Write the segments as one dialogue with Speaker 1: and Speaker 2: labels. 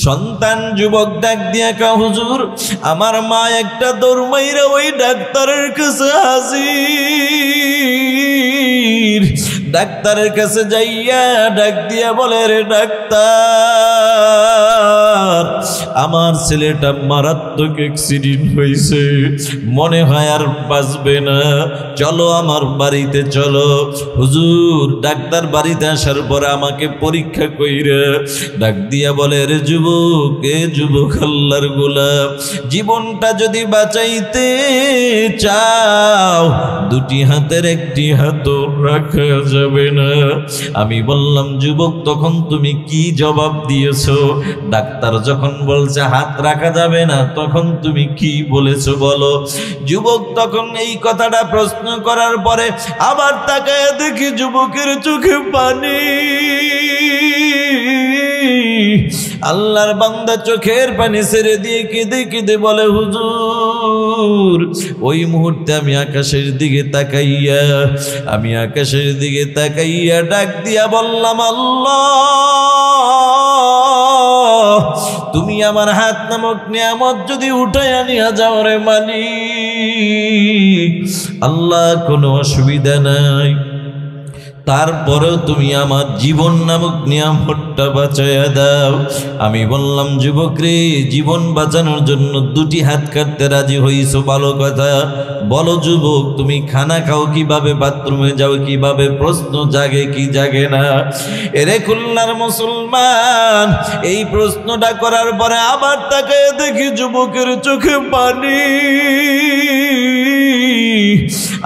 Speaker 1: সন্তান যুবক ডাক দিয়া কা হুজুর আমার মা একটা দৌড় মাইরা ওই ডাক্তারের কাছে হাজির। ডাক্তারের কাছে যাইয়া ডাক দিয়া বলে রে ডাক্তার আমার ছেলেটা মারাত্মক অ্যাক্সিডেন্ট হয়েছে, মনে হয় আর বাঁচবে না, চলো আমার বাড়িতে চলো। হুজুর ডাক্তার বাড়িতে আসার পরে আমাকে পরীক্ষা কইরা ডাক দিয়া বলে রে যুবক, এ যুবক আল্লাহর গোলাম, জীবনটা যদি বাঁচাইতে চাও দুটি হাতের একটি হাতও রাখা যাবে না। আমি বললাম যুবক তখন তুমি কি জবাব দিয়েছো? ডাক্তার যখন বলছে হাত রাখা যাবে না তখন তুমি কি বলেছো বলো? যুবক তখন এই কথাটা প্রশ্ন করার পরে আবার তাকায় দেখি যুবকের চোখে পানি। আল্লাহর বান্দা চোখের পানি ছেড়ে দিয়ে কেঁদে কেঁদে বলে হুজুর ওই মুহূর্তে আমি আকাশের দিকে তাকাইয়া ডাক দিয়া বললাম আল্লাহ তুমি আমার হাত নামক নিয়ামত যদি উঠাইয়া নিয়ে যাও রে মালিক, আল্লাহ কোনো অসুবিধা নাই, তারপরেও তুমি আমার জীবন নামক নিয়ামতটা বাঁচাইয়া দাও। আমি বললাম যুবক রে, জীবন বাঁচানোর জন্য দুটি হাত কাটতে রাজি হইছো, ভালো কথা, বলো যুবক তুমি খানা খাও কিভাবে, বাথরুমে যাও কিভাবে? প্রশ্ন জাগে কি জাগে না? এরে খুলনার মুসলমান, এই প্রশ্নটা করার পরে আবার তাকায় দেখি যুবকের চোখে পানি।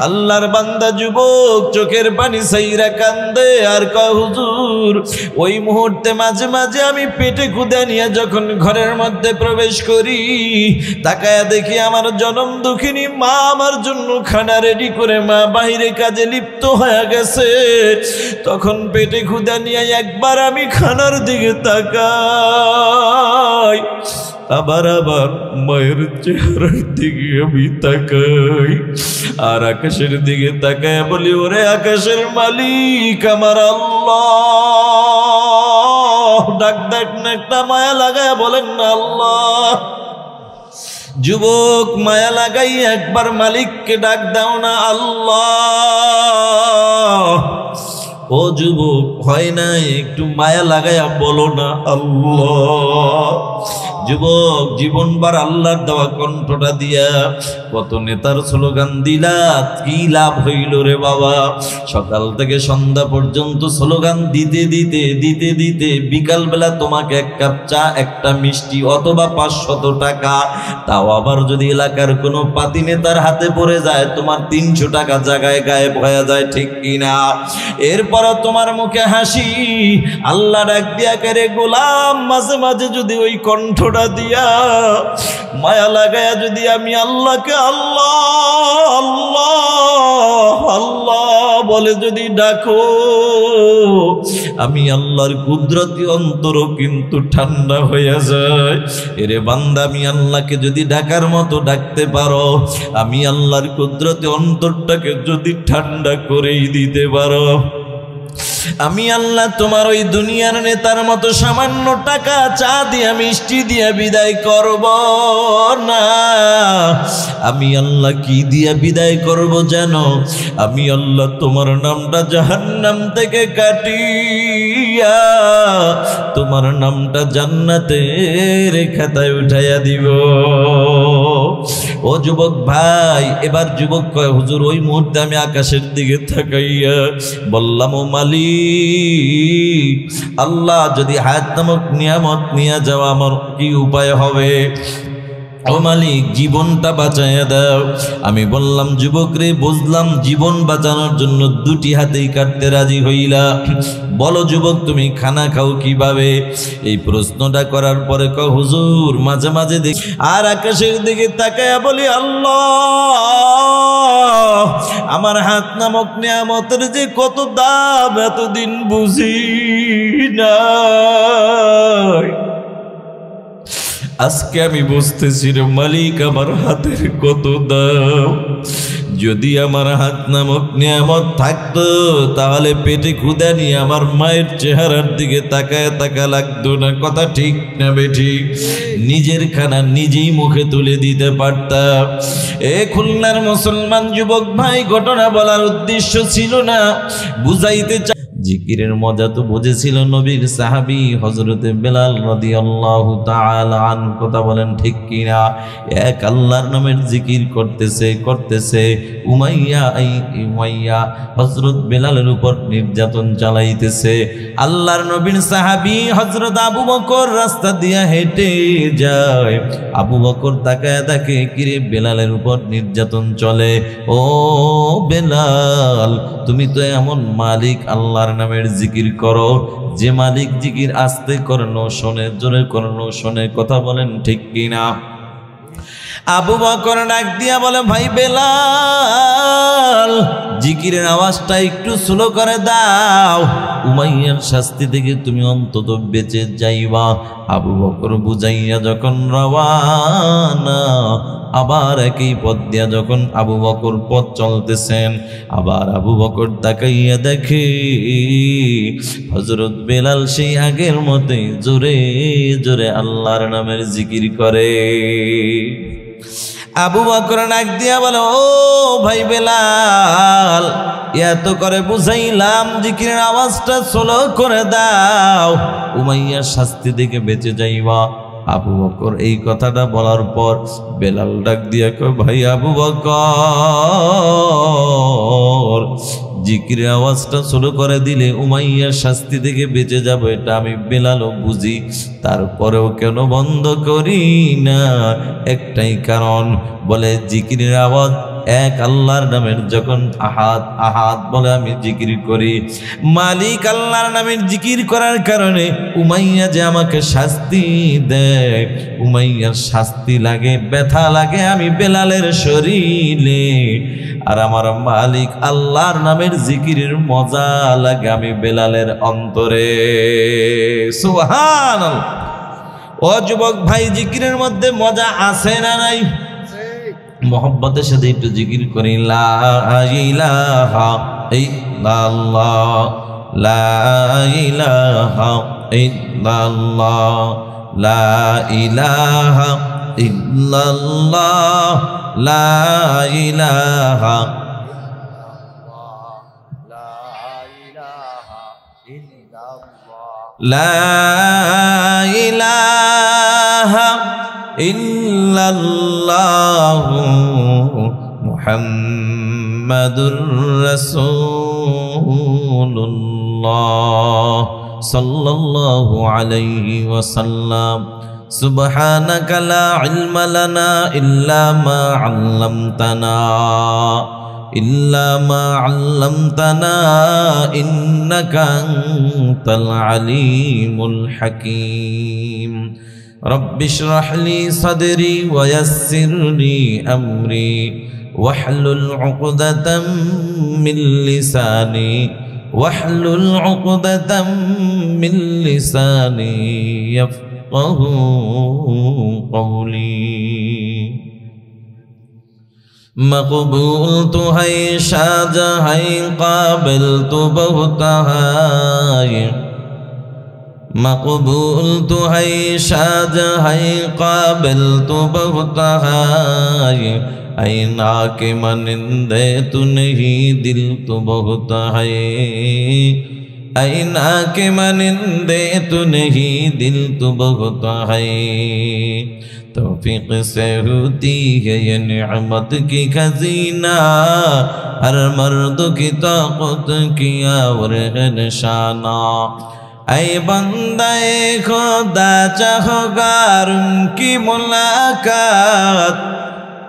Speaker 1: আল্লাহর বান্দা যুবক চোখের পানি সাইরা কান্দে আর কয় হুজুর ওই মুহূর্তে মাঝে মাঝে আমি পেটে ক্ষুধা নিয়ে যখন ঘরের মধ্যে প্রবেশ করি তাকায়া দেখি আমার জনম দুঃখিনী মা আমার জন্য খানা রেডি করে মা বাইরে কাজে লিপ্ত হয়ে গেছে। তখন পেটে ক্ষুধা নিয়ে একবার আমি খানার দিকে তাকাই, আবার মায়ের চেহারার দিকে আমি তাকাই, আর আকাশের দিকে তাকায় বলি ওরে আকাশের মালিক আমার আল্লাহ। ডাক ডাক না একটা মায়া লাগায় বলেন না আল্লাহ। যুবক মায়া লাগাই একবার মালিককে ডাক দাও না আল্লাহ। ও যুবক হয় না একটু মায়া লাগাইয়া বলো না আল্লাহ। যুবক জীবনবার আল্লাহর দেওয়া কণ্ঠটা দিয়া কত নেতার স্লোগান দিলা, কি লাভ হইল রে বাবা? সকাল থেকে সন্ধ্যা পর্যন্ত স্লোগান দিতে দিতে দিতে দিতে বিকালবেলা তোমাকে এক কাপ চা একটা মিষ্টি অথবা 500 টাকা, তাও আবার যদি এলাকার কোনো পাতি নেতার হাতে পড়ে যায় তোমার 300 টাকা জায়গায় গায়েব হয়ে যায়, ঠিক কিনা? এরপর তোমার মুখে হাসি। আল্লাহ ডাক দিয়া করে গোলাম মাঝে মাঝে যদি ওই কণ্ঠটা দিয়া মায়া লাগায়া যদি আমি আল্লাহকে আল্লাহ আল্লাহ আল্লাহ বলে যদি ডাকো, আমি আল্লাহর কুদরতি অন্তরও কিন্তু ঠান্ডা হয়ে যায়। এরে বান্দা আমি আল্লাহকে যদি ডাকার মতো ডাকতে পারো, আমি আল্লাহর কুদরতি অন্তরটাকে যদি ঠান্ডা করেই দিতে পারো, আমি আল্লাহ তোমার ওই দুনিয়ার নেতার মতো সামান্য টাকা চা দিয়া মিষ্টি দিয়া বিদায় করব না। আমি আল্লাহ কি দিয়া বিদায় করব জানো? আমি আল্লাহ তোমার নামটা জাহান্নাম থেকে কাটিয়া তোমার নামটা জান্নাতের খাতায় উঠাইয়া দিব। ও যুবক ভাই, এবার যুবক কয় হুজুর ওই মুহূর্তে আমি আকাশের দিকে তাকাইয়া বললাম ও মালিক আল্লাহ যদি হায়াত নামক নিয়ামত নিয়ে যাওয়া আমার কি উপায় হবে? ও মালিক জীবনটা বাঁচাইয়া দাও। আমি বললাম যুবক রে বুঝলাম জীবন বাঁচানোর জন্য দুটি হাতেই কাটতে রাজি হইলা, বলো যুবক তুমি খানা খাও কিভাবে? এই প্রশ্নটা করার পরে কয় হুজুর মাঝে মাঝে দেখি আর আকাশের দিকে তাকায়া বলি আল্লাহ আমার হাত নামক নিয়ামতের যে কত দাম এতদিন বুঝি নাই, আজকে আমি বুঝতেছি রে মালিক আমার হাতের কত দাম। যদি আমার হাত নামক নিয়ামত থাকতো তাহলে পেটে ক্ষুধা নিয়ে আমার মায়ের চেহারার দিকে তাকায় তাকা লাগতো না। কথা ঠিক না বেঠিক? নিজের খানা নিজেই মুখে তুলে দিতে পারতাম। এ খুলনার মুসলমান যুবক ভাই, ঘটনা বলার উদ্দেশ্য ছিল না, বুঝাইতে জিকিরের মজা তো বুঝেছিল নবীর সাহাবী হযরতে বেলাল রাদিয়াল্লাহু তাআলা আনহু। কথা বলেন ঠিক কিনা? এক আল্লাহর নামের জিকির করতেছে উমাইয়া হযরত বেলালের উপর নির্যাতন চালাইতেছে। আল্লাহর নবীর সাহাবী হযরত আবু বকর রাস্তা দিয়া হেঁটে যায়। আবু বকর তাকায় দেখে কিরে বেলালের উপর নির্যাতন চলে। ও বেলাল, তুমি তো এমন মালিক আল্লাহর নামের জিকির করো যে মালিক জিকির আস্তে করনো শোনে, জোরে করনো শোনে। কথা বলেন ঠিক কিনা? আবু বকর ডাক দিয়া বলে, ভাই বেলাল, জিকিরের আওয়াজটা একটু স্লো করে দাও, উমাইয়ার শাস্তি থেকে তুমি অন্তত বেঁচে যাইবা। আবু বকর বুঝাইয়া যখন রওয়ানা, আবার একই পথ দিয়া যখন আবু বকর পথ চলতেছেন, আবার আবু বকর তাকাইয়া দেখে হযরত বেলাল সেই আগের মতোই জোরে জোরে আল্লাহর নামের জিকির করে। আবু বকর ডাক দিয়া বলে, ও ভাই বেলাল, এত করে বুঝাইলাম, জিকিরের আওয়াজটা স্লো করে দাও, উমাইয়ার শাস্তি থেকে বেঁচে যাইবা। আবু বকর এই কথাটা বলার পর বেলাল ডাক দিয়া কয়, ভাই আবু বকর, জিকিরের আওয়াজটা স্লো করে দিলে উমাইয়ার শাস্তি থেকে বেঁচে যাব, এটা আমি বেলালও বুঝি, তারপরেও কেন বন্ধ করি না? একটাই কারণ, বলে জিকিরের আওয়াজ এক আল্লাহর নামের যখন আহাদ আহাদ বলে আমি জিকির করি, মালিক আল্লাহর নামের জিকির করার কারণে উমাইয়া যে আমাকে শাস্তি দেয়, উমাইয়ার শাস্তি লাগে, ব্যথা লাগে আমি বেলালের শরীরে, আর আমার মালিক আল্লাহর নামের জিকিরের মজা লাগে আমি বেলালের অন্তরে। সুবহানাল্লাহ। ও যুবক ভাই, জিকিরের মধ্যে মজা আছে না নাই? মোহাম্মতের সাথে একটু জিকির করি, লা ইলাহা ইল্লাল্লাহ, লা ইলাহা ইল্লাল্লাহ, লা ইলাহা ইল্লাল্লাহ, লা ইলাহা লা ইলাহা ইল্লাল্লাহু মুহাম্মাদুর রাসূলুল্লাহ সাল্লাল্লাহু আলাইহি ওয়াসাল্লাম। সুবহানাকা লা ইলমা লানা ইল্লা মা আল্লামতানা ইন্নাকা আনতাল আলিমুল হাকীম। রব্বি ইশরাহ লি সাদরি ওয়া ইয়াসসির লি আমরি ওয়াহলুল উকদাতাম মিন লিসানি ইয়াফকাহু কওলি। मकबूल तो है शाहजहां काबिल तो बहुत है, मकबूल तो है शाहजहां काबिल तो बहुत है, ऐना के मनिंदे तू नहीं दिल तो बहुत है, ऐना के मनिंदे तू नहीं दिल तो बहुत है। तौफीक से होती है ये निअमत की खजीना, हर मर्द की ताकत किया और है निशाना। ऐ बंदे खुदा चाहोगार उनकी मुलाकात,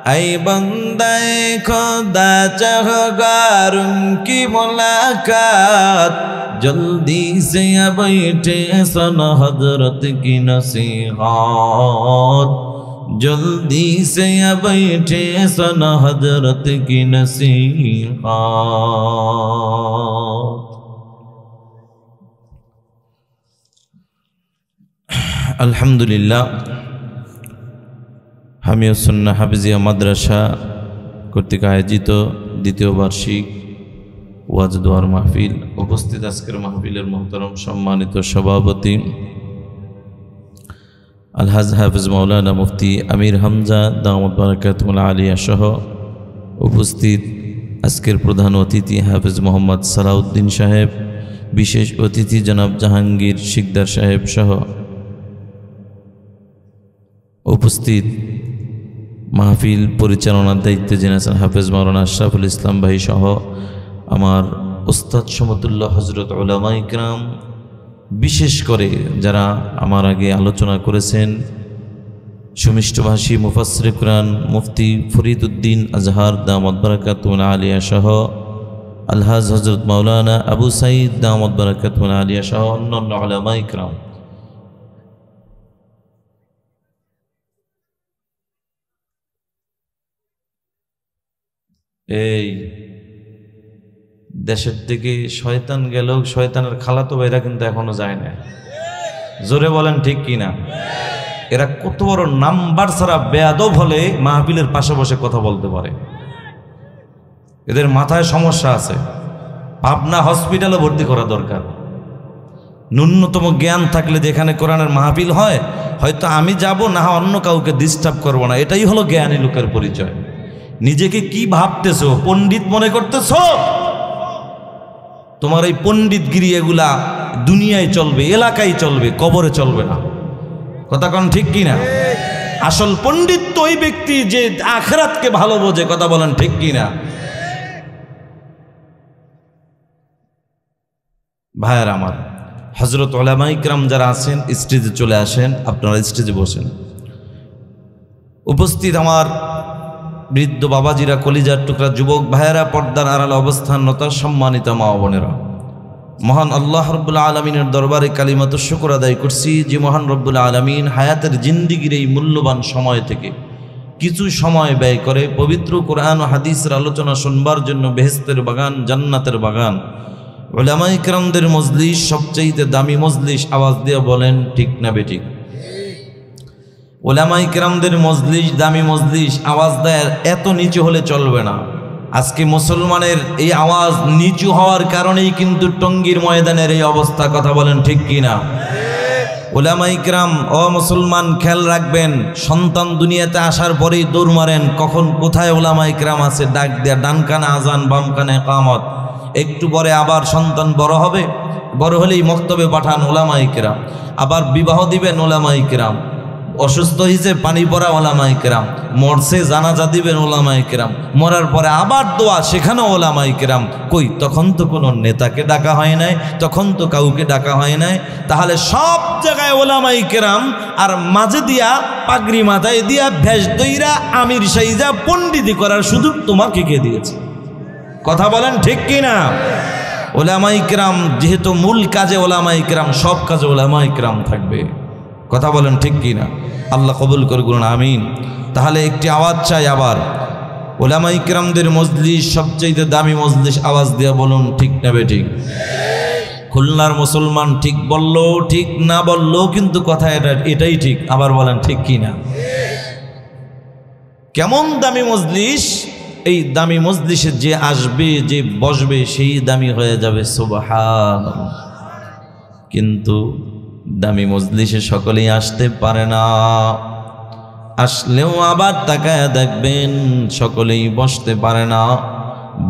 Speaker 1: ऐ बंदे खुदा चाहोगार उनकी मुलाकात, जल्दी से बैठे सन हजरत की नसीहत, जल्दी से बैठे सन हजरत की नसीहत। अल्हम्दुलिल्लाह, हामिया सुन्नाह हाफिजिया मदरसा কর্তৃক আয়োজিত দ্বিতীয় বার্ষিক ওয়াজ দোয়ার মাহফিল। উপস্থিত আজকের মাহফিলের মোহতরম সম্মানিত সভাপতি আলহাজ হাফিজ মাওলানা মুফতি আমির হামজা দামাত বারাকাতুহুল আলিয়া সহ উপস্থিত আজকের প্রধান অতিথি হাফিজ মোহাম্মদ সালাউদ্দিন সাহেব, বিশেষ অতিথি জনাব জাহাঙ্গীর শিকদার সাহেব সহ উপস্থিত মাহফিল পরিচালনার দায়িত্বে যিনি আছেন হাফিজ মাওলানা আশরাফুল ইসলাম ভাই সহ আমার উস্তাদ সমতুল্য হজরত উলামায়ে কিরাম, বিশেষ করে যারা আমার আগে আলোচনা করেছেন সুমিষ্টভাষী মুফাসসিরে কুরআন মুফতি ফরিদ উদ্দিন আজহার দামাত বারাকাতুহুল আলিয়া সহ আলহাজ হজরত মাওলানা আবু সাঈদ দামাত বারাকাতুহুল আলিয়া সহ অন্যান্য উলামায়ে কিরাম, এই দেশের থেকে শয়তান গেল, শয়তানের খালাতো ভাইরা কিন্তু এখনো যায় না। জোরে বলেন ঠিক কিনা? এরা কত বড় নাম্বার ছাড়া বেয়াদব হলে মাহফিলের পাশে বসে কথা বলতে পারে। এদের মাথায় সমস্যা আছে, পাবনা হসপিটালে ভর্তি করা দরকার। ন্যূনতম জ্ঞান থাকলে যেখানে কোরআনের মাহফিল হয় হয়তো আমি যাব না, অন্য কাউকে ডিস্টার্ব করব না, এটাই হলো জ্ঞানী লোকের পরিচয়। নিজেকে কি ভাবতেছো? পণ্ডিত মনে করতেছো? তোমার এই পণ্ডিতগিরি এগুলা দুনিয়ায় চলবে, এলাকায় চলবে, কবরে চলবে না। কথা কোন ঠিক কিনা? আসল পণ্ডিত তো ওই ব্যক্তি যে আখিরাতকে ভালো বোঝে। কথা বলেন ঠিক কিনা? ভাইয়ের আমার, হযরত উলামায়ে কিরাম যারা আছেন স্টেজে চলে আসেন, আপনারা স্টেজে বসেন। উপস্থিত আমার বৃদ্ধ বাবাজিরা, কলিজার টুকরা যুবক ভাইয়েরা, পর্দার আড়ালে অবস্থানরত সম্মানিত মা বোনেরা, মহান আল্লাহ রব্বুল আলমিনের দরবারে কালিমাত শুকর আদায় করছি যে মহান রব্বুল আলমিন হায়াতের জিন্দিগির এই মূল্যবান সময় থেকে কিছু সময় ব্যয় করে পবিত্র কোরআন ও হাদিসের আলোচনা শুনবার জন্য বেহেশতের বাগান, জান্নাতের বাগান, উলামায়ে কিরামদের মজলিস, সবচেয়ে দামি মজলিস। আওয়াজ দিয়ে বলেন ঠিক না বেঠিক? উলামায়ে কিরামদের মজলিস, দামি মজলিস। আওয়াজ দেয় এত নিচু হলে চলবে না। আজকে মুসলমানের এই আওয়াজ নিচু হওয়ার কারণেই কিন্তু টঙ্গীর ময়দানের এই অবস্থা। কথা বলেন ঠিক কিনা? উলামায়ে কিরাম ও মুসলমান খেয়াল রাখবেন, সন্তান দুনিয়াতে আসার পরেই দৌড় মারেন কখন কোথায় উলামায়ে কিরাম আছে, ডাক দেয়া, ডান কানে আজান, বাম কানে ইকামত। একটু পরে আবার সন্তান বড় হবে, বড় হলেই মক্তবে পাঠান উলামায়ে কিরাম। আবার বিবাহ দিবেন উলামায়ে কিরাম, অসুস্থ হয়েছে পানি পড়া উলামায়ে কিরাম, মরছে জানাজা দিবেন উলামায়ে কিরাম, মরার পরে আবার দোয়া সেখানেও উলামায়ে কিরাম। কই তখন তো কোনো নেতাকে ডাকা হয় নাই, তখন তো কাউকে ডাকা হয় নাই। তাহলে সব জায়গায় উলামায়ে কিরাম, আর মাঝে দিয়া পাগড়ি মাথায় দিয়া ভেষ দইরা আমির সাইজা পণ্ডিতি করার সুযোগ তোমাকে কে দিয়েছে? কথা বলেন ঠিক কিনা? উলামায়ে কিরাম যেহেতু মূল কাজে উলামায়ে কিরাম, সব কাজে উলামায়ে কিরাম থাকবে। কথা বলেন ঠিক কিনা? আল্লাহ কবুল করুন, আমিন। তাহলে একটি আওয়াজ চাই আবার, উলামায়ে কিরামদের মজলিস, সবচেয়ে দামি মজলিস। আওয়াজ দিয়ে বলুন ঠিক না বেঠিক? খুলনার মুসলমান ঠিক বললো, ঠিক না বললো, কিন্তু কথা এটাই ঠিক। আবার বলেন ঠিক কিনা? কেমন দামি মজলিস! এই দামি মজলিসে যে আসবে, যে বসবে, সেই দামি হয়ে যাবে। সুবহানাল্লাহ। কিন্তু দামি মজলিসে সকলেই আসতে পারে না। আসলেও আবার তাকায়া দেখবেন সকলেই বসতে পারে না,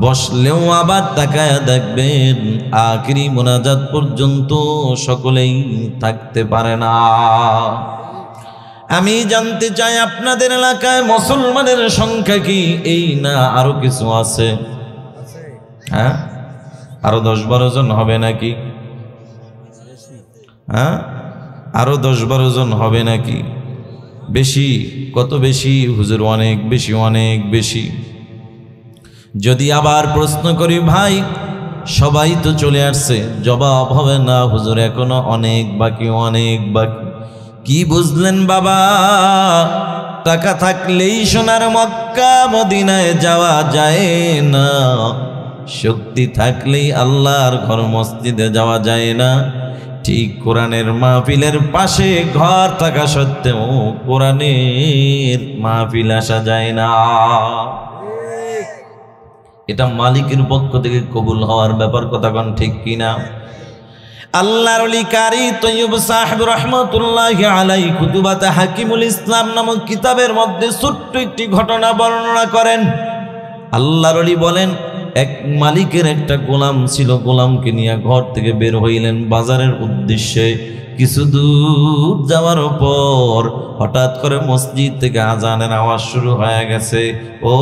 Speaker 1: বসলেও আবার তাকায়া দেখবেন আখিরি মোনাজাত পর্যন্ত সকলেই থাকতে পারে না। আমি জানতে চাই আপনাদের এলাকায় মুসলমানের সংখ্যা কি? এই না আরো কিছু আছে? হ্যাঁ, আরো 10-12 জন হবে নাকি? হ্যাঁ, আরো 10-12 জন হবে নাকি? বেশি? কত বেশি হুজুর? অনেক বেশি, অনেক বেশি। যদি আবার প্রশ্ন করি ভাই সবাই তো চলে আসছে, জবাব হবে না হুজুর এখনো অনেক বাকি, অনেক বাকি। কি বুঝলেন বাবা? টাকা থাকলেই সোনার মক্কা মদিনায় যাওয়া যায় না, শক্তি থাকলেই আল্লাহর ঘর মসজিদে যাওয়া যায় না। ঠিক কোরআনের মাহফিলের পাশে ঘর থাকা সত্ত্বেও কোরআনের মাহফিল আসা যায় না। এটা মালিকের পক্ষ থেকে কবুল হওয়ার ব্যাপার, কথা কোন ঠিক কিনা? আল্লাহর ওলি কারি তৈয়ব সাহেব রহমতুল্লাহি আলাইহি কুতুবাতে হাকিমুল ইসলাম নামক কিতাবের মধ্যে ছোট্ট একটি ঘটনা বর্ণনা করেন। আল্লাহর ওলি বলেন, এক মালিকের একটা গোলাম ছিল, গোলামকে নিয়ে ঘর থেকে বের হইলেন বাজারের উদ্দেশ্যে। কিছু দূর যাওয়ার পর হঠাৎ করে মসজিদ থেকে আজানের আওয়াজ শুরু হয়ে গেছে। ও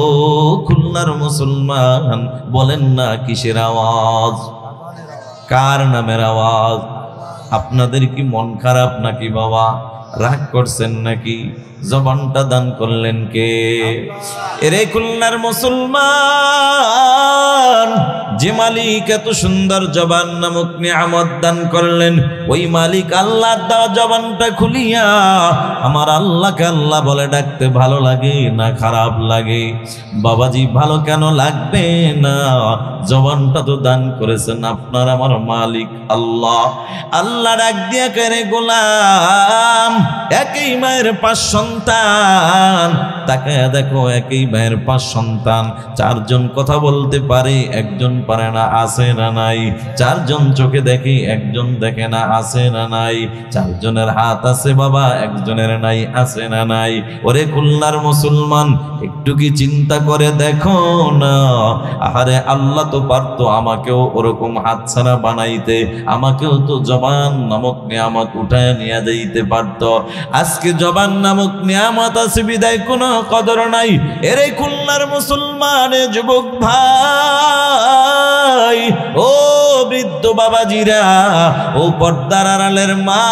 Speaker 1: খুলনার মুসলমান, বলেন না কিসের আওয়াজ? কার নামের আওয়াজ? আপনাদের কি মন খারাপ নাকি বাবা? রাগ করছেন নাকি? জবানটা দান করলেন কে? এরে খুলনার মুসলমান, যে মালিক এত সুন্দর জবান নামক নিয়ামত দান করলেন, ওই মালিক আল্লাহর দেওয়া জবানটা খুলিয়া আমার আল্লাহকে আল্লাহ বলে ডাকতে ভালো লাগে না খারাপ লাগে? বাবাজি, ভালো কেন লাগবে না? জবানটা তো দান করেছেন আপনার আমার মালিক আল্লাহ। আল্লাহ ডাক দিয়া করে, গোলাম, একই মায়ের 5 সন্তান, তাকায়া দেখো একই মায়ের 5 সন্তান, 4 জন কথা বলতে পারে, 1 জন পারে না, আছে না নাই? 4 জন চোখে দেখে, 1 জন দেখে না, আছে না নাই? 4 জনের হাত আছে বাবা, 1 জনের নাই, আছে না নাই? ওরে খুলনার মুসলমান, একটু কি চিন্তা করে দেখো না? আহারে, আল্লাহ তো পারতো আমাকেও ওরকম হাত ছাড়া বানাইতে, আমাকেও তো জবান নামক নিয়ামত উঠায় নিয়ে যাইতে পারতো। আজকে জবান নামক নিয়ামত আছে বিদায় কোনো কদর নাই। এরে খুলনার মুসলমানে যুবক ভাই, ও বৃদ্ধ বাবাজিরা, ও পর্দার আড়ালের মা,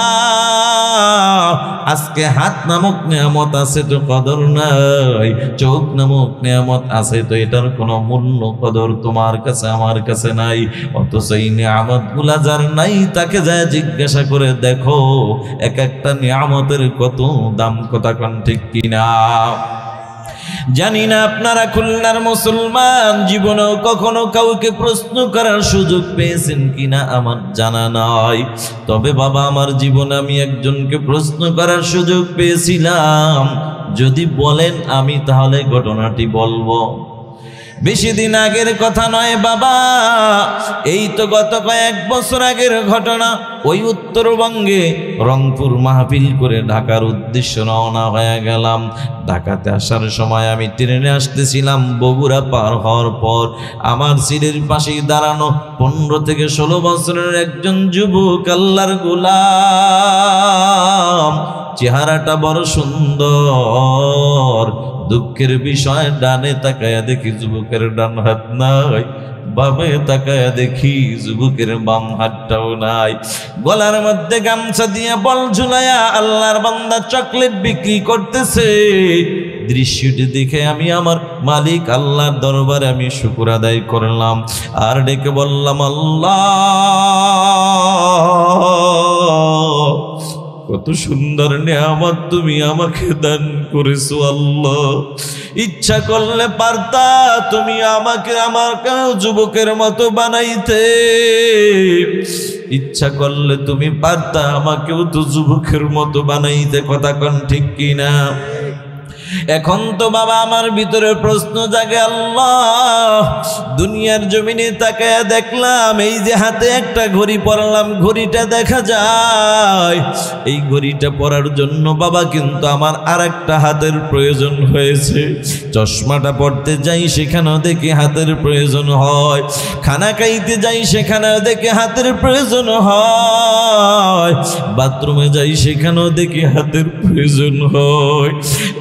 Speaker 1: আজকে হাত নামক নিয়ামত আছে তো কদর নাই, চোখ নামক নিয়ামত আছে তো এটার কোনো মূল্য কদর তোমার কাছে আমার কাছে নাই। অথচ এই নিয়ামত গুলা যার নাই, তাকে যায় জিজ্ঞাসা করে দেখো এক একটা নিয়ামতের কত দাম, কথা কোন ঠিক কিনা? জানি না আপনারা খুলনার মুসলমান জীবনেও কখনো কাউকে প্রশ্ন করার সুযোগ পেয়েছেন কিনা আমার জানা নাই। তবে বাবা, আমার জীবনে আমি একজনকে প্রশ্ন করার সুযোগ পেয়েছিলাম। যদি বলেন আমি তাহলে ঘটনাটি বলবো। বেশি দিন আগের কথা নয় বাবা, এই তো গত কয়েক বছর আগের ঘটনা। ওই উত্তরবঙ্গে রংপুর মাহফিল করে ঢাকার উদ্দেশ্যে রওনা হয়ে গেলাম। ঢাকাতে আসার সময় আমি ট্রেনে আসতেছিলাম। বগুড়া পার হওয়ার পর আমার সিটের পাশেই দাঁড়ানো 15 থেকে 16 বছরের একজন যুবক, আল্লাহর গোলাম, চেহারাটা বড় সুন্দর। দুঃখের বিষয়, ডানে তাকায়া দেখি যুবকের ডান হাত নাই, বামে তাকায়া দেখি যুবকের বাম হাতটাও নাই। গলার মধ্যে গামছা দিয়ে বল ঝুলাইয়া আল্লাহর বান্দা চকলেট বিক্রি করতেছে। দৃশ্যটি দেখে আমি আমার মালিক আল্লাহর দরবারে আমি শুকর আদায় করলাম আর ডেকে বললাম, আল্লাহ, কত সুন্দর নিয়ামত তুমি আমাকে দান করেছো আল্লাহ। ইচ্ছা করলে পারতা তুমি আমাকে আমার যুবকের মতো বানাইতে, ইচ্ছা করলে তুমি পারতা আমাকেও তো যুবকের মতো বানাইতে, কথা কোন ঠিক কিনা? এখন তো বাবা আমার ভিতরে প্রশ্ন জাগে, আল্লাহ, দুনিয়ার জমিনে তাকায়া দেখলাম এই যে হাতে একটা ঘড়ি পরলাম, ঘড়িটা দেখা যায়। এই ঘড়িটা পরার জন্য বাবা কিন্তু আমার আরেকটা হাতের প্রয়োজন হয়েছে। চশমাটা পড়তে যাই, সেখানেও দেখি হাতের প্রয়োজন হয়। খানা খাইতে যাই, সেখানেও দেখি হাতের প্রয়োজন হয়। বাথরুমে যাই, সেখানেও দেখি হাতের প্রয়োজন হয়।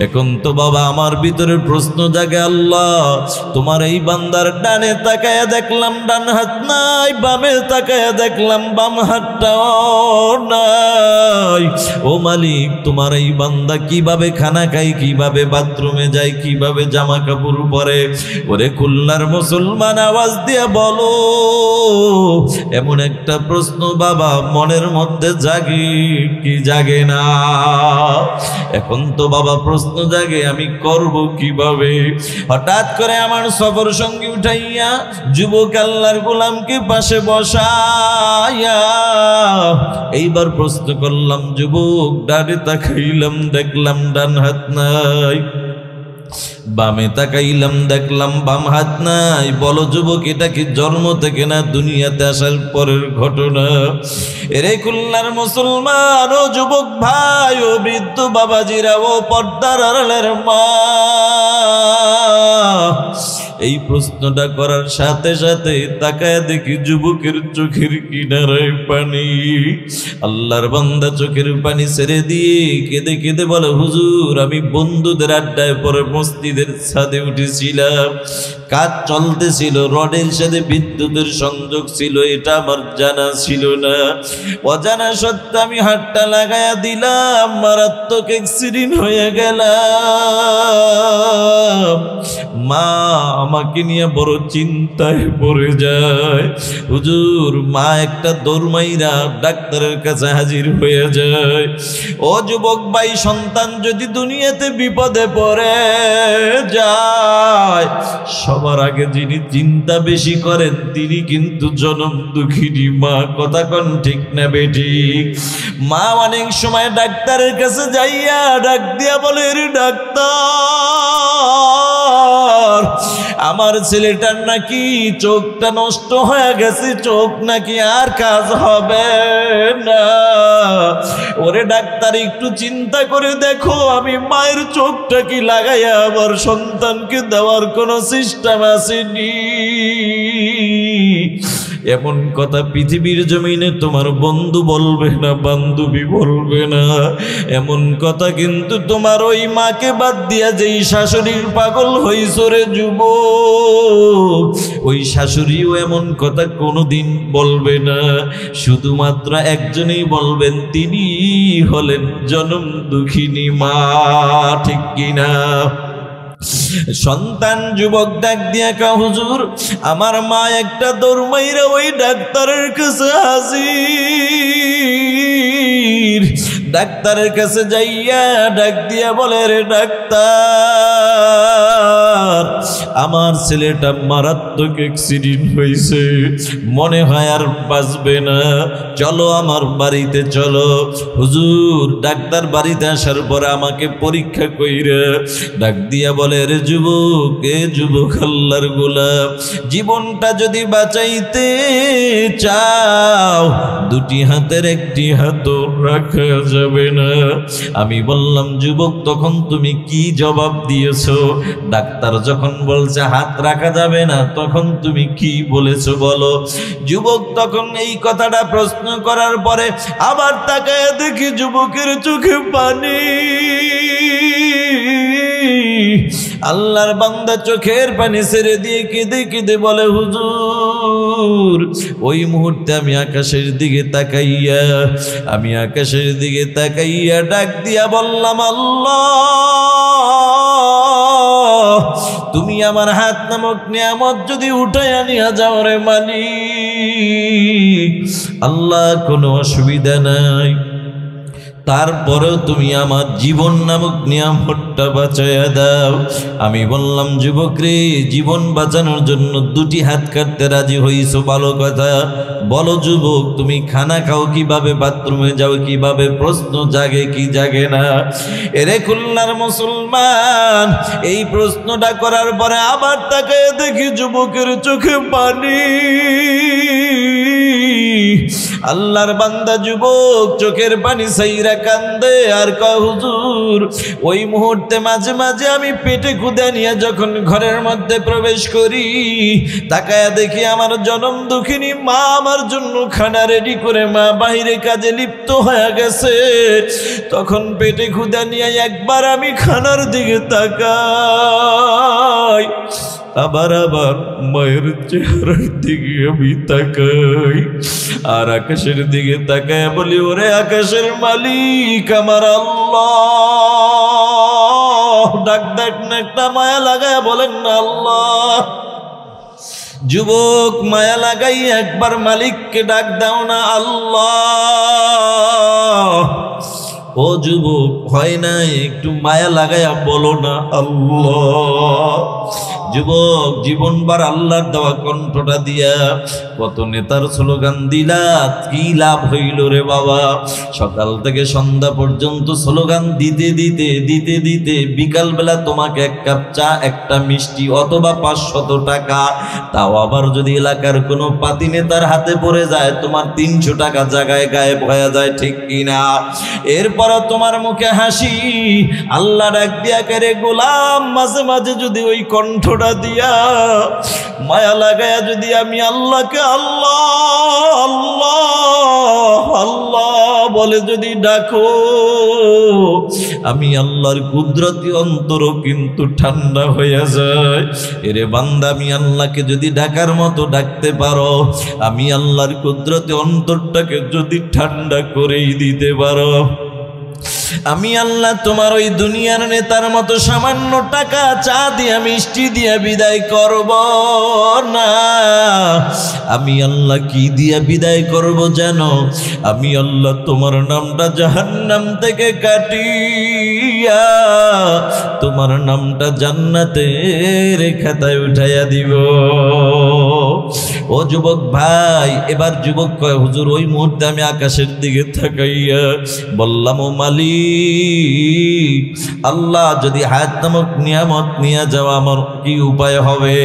Speaker 1: এখন তো বাবা আমার ভিতরে প্রশ্ন জাগে, আল্লাহ, তোমার এই বান্দার ডানে তাকায়া দেখলাম ডান হাত নাই, বামে তাকায়া দেখলাম বাম হাতটাও নাই। ও মালিক, তোমার এই বান্দা কিভাবে খানা খায়, কিভাবে বাথরুমে যায়, কিভাবে জামা কাপড় পরে? ওরে খুলনার মুসলমান, আওয়াজ দিয়ে বলো, এমন একটা প্রশ্ন বাবা মনের মধ্যে জাগে কি জাগে না? এখন তো বাবা প্রশ্ন জাগে, আমি করব কিভাবে? হঠাৎ করে আমার সফর সঙ্গী উঠাইয়া যুবক আল্লাহর গোলামকে পাশে বসাইয়া এইবার প্রশ্ন করলাম, যুবক, ডানে তাকাইলাম দেখলাম ডান হাত নাই, বামে তাকাইলাম, দেখলাম বাম হাত নাই। বলো যুবক, এটা কি জন্ম থেকে না দুনিয়াতে আসার পরের ঘটনা? এরে খুলনার মুসলমান, ও যুবক ভাই, ও বৃদ্ধ বাবাজিরা, ও পর্দার আড়ালের মা, এই প্রশ্নটা করার সাথে সাথে তাকায় দেখি যুবকের চোখের কিনারায় পানি। আল্লাহর বান্দা চোখের পানি ছেড়ে দিয়ে কেঁদে কেঁদে বলে, হুজুর, আমি বন্ধুদের আড্ডায় পরে মসজিদের ছাদে উঠেছিলাম। কাজ চলতেছিল, রডের সাথে বিদ্যুতের সংযোগ ছিল, এটা আমার জানা ছিল না। অজানা সত্ত্বে আমি হাতটা লাগাইয়া দিলাম, মারাত্মক অ্যাক্সিডেন্ট হয়ে গেলাম। মা আমাকে নিয়ে বড় চিন্তায় পড়ে যায়। হুজুর, মা একটা দৌড় মাইরা ডাক্তারের কাছে হাজির হয়ে যায়। ও যুবক ভাই, সন্তান যদি দুনিয়াতে বিপদে পড়ে যায়, সবার আগে যিনি চিন্তা বেশি করেন তিনি কিন্তু জনম দুঃখিনী মা। কথা কোন ঠিক না বেঠিক? মা অনেক সময় ডাক্তারের কাছে যাইয়া ডাক দিয়া বলে, রে ডাক্তার, আমার ছেলেটার নাকি চোখটা নষ্ট হয়ে গেছে, চোখ নাকি আর কাজ হবে না। ওরে ডাক্তার, একটু চিন্তা করে দেখো, আমি মায়ের চোখটা কি লাগাইয়া আমার সন্তানকে দেওয়ার কোনো সিস্টেম আসেনি। এমন কথা পৃথিবীর জমিনে তোমার বন্ধু বলবে না, বান্ধবী বলবে না। এমন কথা কিন্তু তোমার ওই মাকে বাদ দিয়া যেই শাশুড়ির পাগল হইছ রে যুবক, ওই শাশুড়িও এমন কথা কোনোদিন বলবে না। শুধুমাত্র একজনই বলবেন, তিনি হলেন জনম দুঃখিনী মা। ঠিক কিনা? সন্তান যুবক ডাক দিয়া কা, হুজুর, আমার মা একটা দৌড় মাইরা ওই ডাক্তারের কাছে হাজির। ডাক্তারের কাছে যাইয়া ডাক দিয়া বলে, রে ডাক্তার, আমার ছেলেটা মারাত্মক অ্যাক্সিডেন্ট হয়েছে, মনে হয় আর বাঁচবে না, চলো আমার বাড়িতে চলো। হুজুর, ডাক্তার বাড়িতে আসার পরে আমাকে পরীক্ষা কইরা ডাক দিয়া বলে, রে যুবক, এ যুবক, আল্লাহর গোলাম, জীবনটা যদি বাঁচাইতে চাও, দুটি হাতের একটি হাত রাখা যাবে না। আমি বললাম, যুবক, তখন তুমি কি জবাব দিয়েছো? ডাক্তার যখন বলছে হাত রাখা যাবে না, তখন তুমি কি বলেছো বলো? যুবক তখন এই কথাটা প্রশ্ন করার পরে আবার তাকায় দেখি যুবকের চোখে পানি। আল্লাহর বান্দা চোখের পানি ছেড়ে দিয়ে কেঁদে কেঁদে বলে, হুজুর, ওই মুহূর্তে আমি আকাশের দিকে তাকাইয়া ডাক দিয়া বললাম, আল্লাহ, তুমি আমার হাত নামক নিয়ামত যদি উঠাইয়া নিয়ে যাও রে মালিক, আল্লাহ, কোনো অসুবিধা নাই, তারপরেও তুমি আমার জীবন নামক নিয়ামতটা বাঁচাইয়া দাও। আমি বললাম, যুবক রে, জীবন বাঁচানোর জন্য দুটি হাত কাটতে রাজি হইছো, ভালো কথা। বলো যুবক, তুমি খানা খাও কিভাবে, বাথরুমে যাও কিভাবে? প্রশ্ন জাগে কি জাগে না? এরে খুলনার মুসলমান, এই প্রশ্নটা করার পরে আবার তাকায় দেখি যুবকের চোখে পানি। আল্লাহর বান্দা যুবক চোখের পানি সাইরা কান্দে আর কয়, হুজুর, ওই মুহূর্তে মাঝে মাঝে আমি পেটে ক্ষুধা নিয়ে যখন ঘরের মধ্যে প্রবেশ করি, তাকায়া দেখি আমার জনম দুঃখিনী মা আমার জন্য খানা রেডি করে মা বাহিরে কাজে লিপ্ত হয়ে গেছে। তখন পেটে ক্ষুধা নিয়ে একবার আমি খানার দিকে তাকাই, আবার মায়ের চেহারার দিকে আমি তাকাই, আর আকাশের দিকে তাকায় বলি, ওরে আকাশের মালিক আমার আল্লাহ, ডাক ডাক না, একটা মায়া লাগায় বলেন না আল্লাহ। যুবক মায়া লাগাই একবার মালিককে ডাক দাও না আল্লাহ। ও ও যুবক, হয় না একটু মায়া লাগায়া বলো না আল্লাহ। যুবক, জীবনবার আল্লাহর দেওয়া কণ্ঠটা দিয়া কত নেতার স্লোগান দিলা, কি লাভ হইল রে বাবা? সকাল থেকে সন্ধ্যা পর্যন্ত স্লোগান দিতে দিতে দিতে দিতে বিকালবেলা তোমাকে এক কাপ চা, একটা মিষ্টি অথবা 500 টাকা, তাও আবার যদি এলাকার কোনো পাতি নেতার হাতে পড়ে যায় তোমার 300 টাকা জায়গায় গায়েব হয়ে যায়, ঠিক কিনা? এরপরও তোমার মুখে হাসি। আল্লাহ ডাক দিয়া করে গোলাম, মাঝে মাঝে যদি ওই কণ্ঠটা দিয়া মায়া লাগায়া যদি আমি আল্লাহকে আল্লাহ আল্লাহ আল্লাহ বলে যদি ডাকো, আমি আল্লাহর কুদরতি অন্তরও কিন্তু ঠান্ডা হয়ে যায়। এরে বান্দা, আমি আল্লাহকে যদি ডাকার মতো ডাকতে পারো, আমি আল্লাহর কুদরতি অন্তরটাকে যদি ঠান্ডা করেই দিতে পারো, আমি আল্লাহ তোমার ওই দুনিয়ার নেতার মতো সামান্য টাকা, চা দিয়া মিষ্টি দিয়া বিদায় করব না। আমি আল্লাহ কি দিয়া বিদায় করব জানো? আমি আল্লাহ তোমার নামটা জাহান্নাম থেকে কাটিয়া তোমার নামটা জান্নাতের খাতায় উঠাইয়া দিব। ও যুবক ভাই, এবার যুবক কয়, হুজুর ওই মুহূর্তে আমি আকাশের দিকে তাকাইয়া বললাম, ও মালিক, আল্লাহ যদি হায়াত নামক নিয়ামত নিয়ে যাওয়া আমার কি উপায় হবে?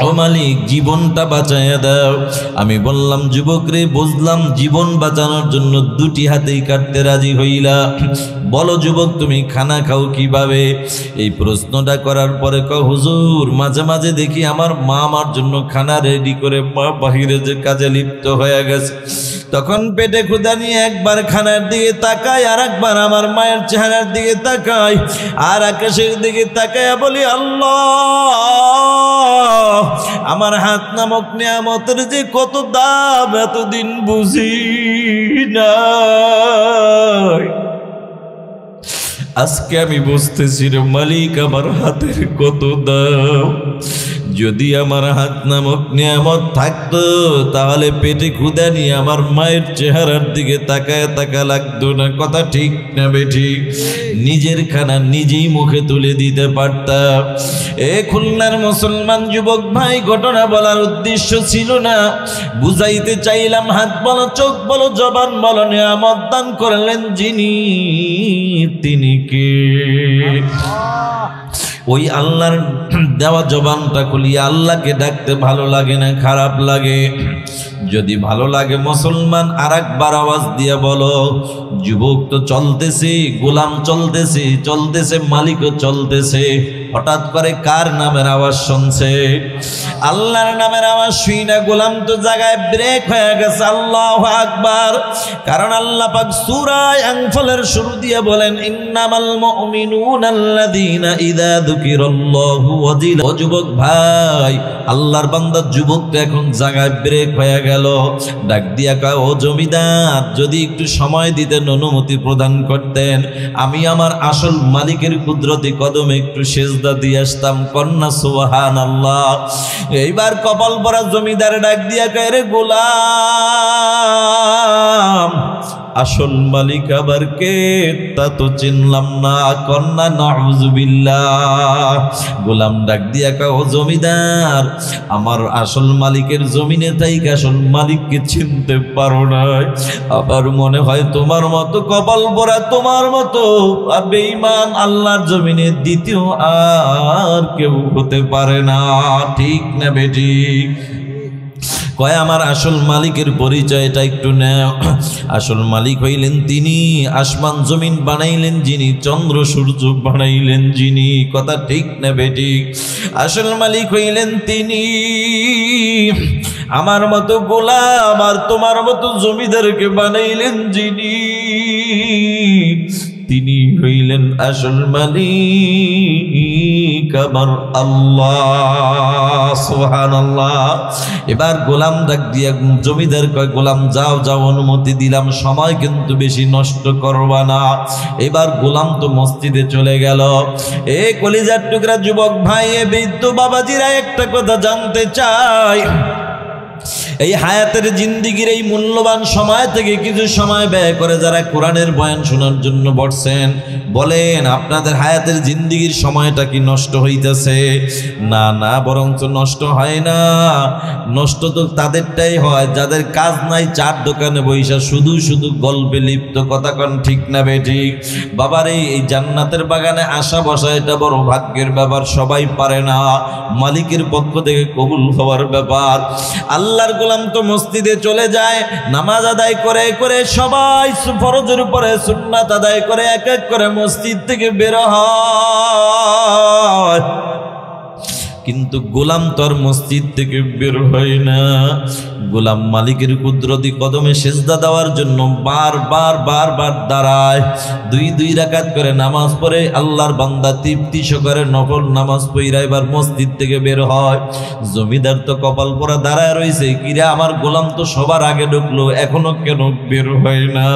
Speaker 1: ও মালিক, জীবনটা বাঁচাইয়া দাও। আমি বললাম, যুবক রে, বুঝলাম জীবন বাঁচানোর জন্য দুটি হাতেই কাটতে রাজি হইলা। বলো যুবক, তুমি খানা খাও কিভাবে? এই প্রশ্নটা করার পরে কয়, হুজুর মাঝে মাঝে দেখি আমার মা আমার জন্য খানা রেডি করে বাহিরে যে কাজে লিপ্ত হয়ে গেছে, তখন পেটে ক্ষুধা নিয়ে একবার খানার দিকে তাকাই, আর একবার আমার মায়ের চেহারার দিকে তাকাই, আর আকাশের দিকে তাকাই, বলি আল্লাহ, আমার হাত নামক নিয়ামতের যে কত দাম এতদিন বুঝি না, আজকে আমি বুঝতেছি রে মালিক, আমার হাতের কত দাম। যদি আমার হাত নামক নিয়ামত থাকতো, তাহলে পেটে ক্ষুধা নিয়ে আমার মায়ের চেহারার দিকে তাকায় তাকা লাগতো না। কথা ঠিক না বেঠিক? নিজের খানা নিজেই মুখে তুলে দিতে পারতাম। এ খুলনার মুসলমান যুবক ভাই, ঘটনা বলার উদ্দেশ্য ছিল না, বুঝাইতে চাইলাম, হাত বলো, চোখ বলো, জবান বলো, নিয়ামত দান করলেন যিনি, তিনি কে? ওই আল্লাহর দেওয়া জবানটা খুলিয়ে আল্লাহকে ডাকতে ভালো লাগে না খারাপ লাগে? যদি ভালো লাগে মুসলমান, আর একবার আওয়াজ দিয়ে বলো। যুবক তো চলতেছে, গোলাম চলতেছে, চলতেছে, মালিকও চলতেছে। হঠাৎ করে কার নামের আওয়াজ শুনছে? আল্লাহর নামের আওয়াজ শুই না, গোলাম তো জায়গায় ব্রেক হয়ে গেছে। আল্লাহু আকবার। কারণ আল্লাহ পাক সূরা আনফালের শুরু দিয়ে বলেন, ইন্নামাল মুমিনুনা আল্লাযীনা ইযা যুকিরাল্লাহু ওয়াজিলা। ও যুবক ভাই, আল্লাহর বান্দা যুবক তো এখন জায়গায় ব্রেক হয়ে গেল। ডাক দিয়া কয়, ও জমিদার, যদি একটু সময় দিতেন, অনুমতি প্রদান করতেন, আমি আমার আসল মালিকের কুদরতি কদমে একটু সেজদা দিয়ে আসতাম। কন্যা সুবহানাল্লাহ। এইবার কপাল পরা জমিদার ডাক দিয়া কয়, রে গোলাম, আসল মালিক আবার কে তা তো চিনলাম না। কন্যা নাউযুবিল্লাহ। গোলাম ডাক দিয়া কয়, ও জমিদার, আমার আসল মালিকের জমিনে থাইকা আসল মালিককে চিনতে পারো না? আবার মনে হয় তোমার মতো কপাল পরা, তোমার মতো বেঈমান আল্লাহর জমিনে দ্বিতীয় আর কেউ হতে পারে না। ঠিক না বেঠিক? কয়, আমার আসল মালিকের পরিচয়টা একটু নাও। আসল মালিক হইলেন তিনি, আসমান জমিন বানাইলেন যিনি, চন্দ্র সূর্য বানাইলেন যিনি। কথা ঠিক না বেঠিক? আসল মালিক হইলেন তিনি। আমার মতো গোলাম আর তোমার মতো জমিদারকে বানাইলেন যিনি, তিনি হইলেন আসল মালিক আমার আল্লাহ। সুবহানাল্লাহ। এবার গোলাম ডাক দিয়া জমিদার কয়, গোলাম যাও যাও, অনুমতি দিলাম, সময় কিন্তু বেশি নষ্ট করবা না। এবার গোলাম তো মসজিদে চলে গেল। এ কলিজার টুকরা যুবক ভাই, এ বৃদ্ধ বাবাজিরা একটা কথা জানতে চাই, এই হায়াতের জিন্দিগির এই মূল্যবান সময় থেকে কিছু সময় ব্যয় করে যারা কোরআনের বয়ান শোনার জন্য বসছেন, বলেন আপনাদের হায়াতের জিন্দিগির সময়টা কি নষ্ট হইতেছে? না না, বরঞ্চ নষ্ট হয় না। নষ্ট তো তাদেরটাই হয় যাদের কাজ নাই, চার দোকানে বইসা শুধু শুধু গল্পে লিপ্ত। কথা কন ঠিক না বেঠিক? বাবারে, এই জান্নাতের বাগানে আসা বসা এটা বড় ভাগ্যের ব্যাপার, সবাই পারে না, মালিকের পক্ষ থেকে কবুল হওয়ার ব্যাপার। আল্লাহর গোলাম তো মসজিদে চলে যায়, নামাজ আদায় করে করে সবাই ফরজের উপরে সুন্নাত আদায় করে এক এক করে মসজিদ থেকে বের হয়, কিন্তু গোলাম তো আর মসজিদ থেকে বের হয় না। গোলাম মালিকের কুদরতি কদমে সেজদা দেওয়ার জন্য বারবার বারবার দাঁড়ায়, দুই রাকাত করে নামাজ পড়ে আল্লাহর বান্দা তৃপ্তি সহকারে নফল নামাজ পড়া এবার মসজিদ থেকে বের হয়। জমিদার তো কপাল পরা দাঁড়ায় রয়েছে, কিরে আমার গোলাম তো সবার আগে ঢুকলো, এখনো কেন বের হয় না?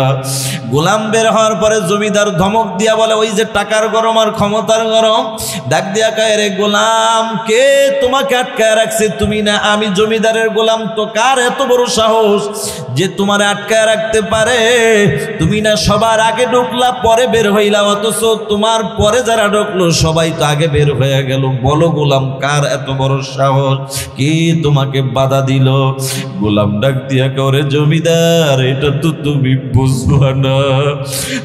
Speaker 1: গোলাম বের হওয়ার পরে জমিদার ধমক দিয়া বলে, ওই যে টাকার গরম আর ক্ষমতার গরম। ডাক দিয়া কয়, রে গোলাম, কে তোমাকে আটকায় রাখছে? তুমি না আমি জমিদারের গোলাম, তো কার এত বড় সাহস যে তোমার আটকায় রাখতে পারে? তুমি না সবার আগে ঢুকলা, পরে বের হইলা, অথচ তোমার পরে যারা ঢুকলো সবাই তো আগে বের হয়ে গেল। বলো গোলাম, কার এত বড় সাহস? কে তোমাকে বাধা দিল? গোলাম ডাক দিয়া করে, জমিদার, এটা তো তুমি বুঝবা না।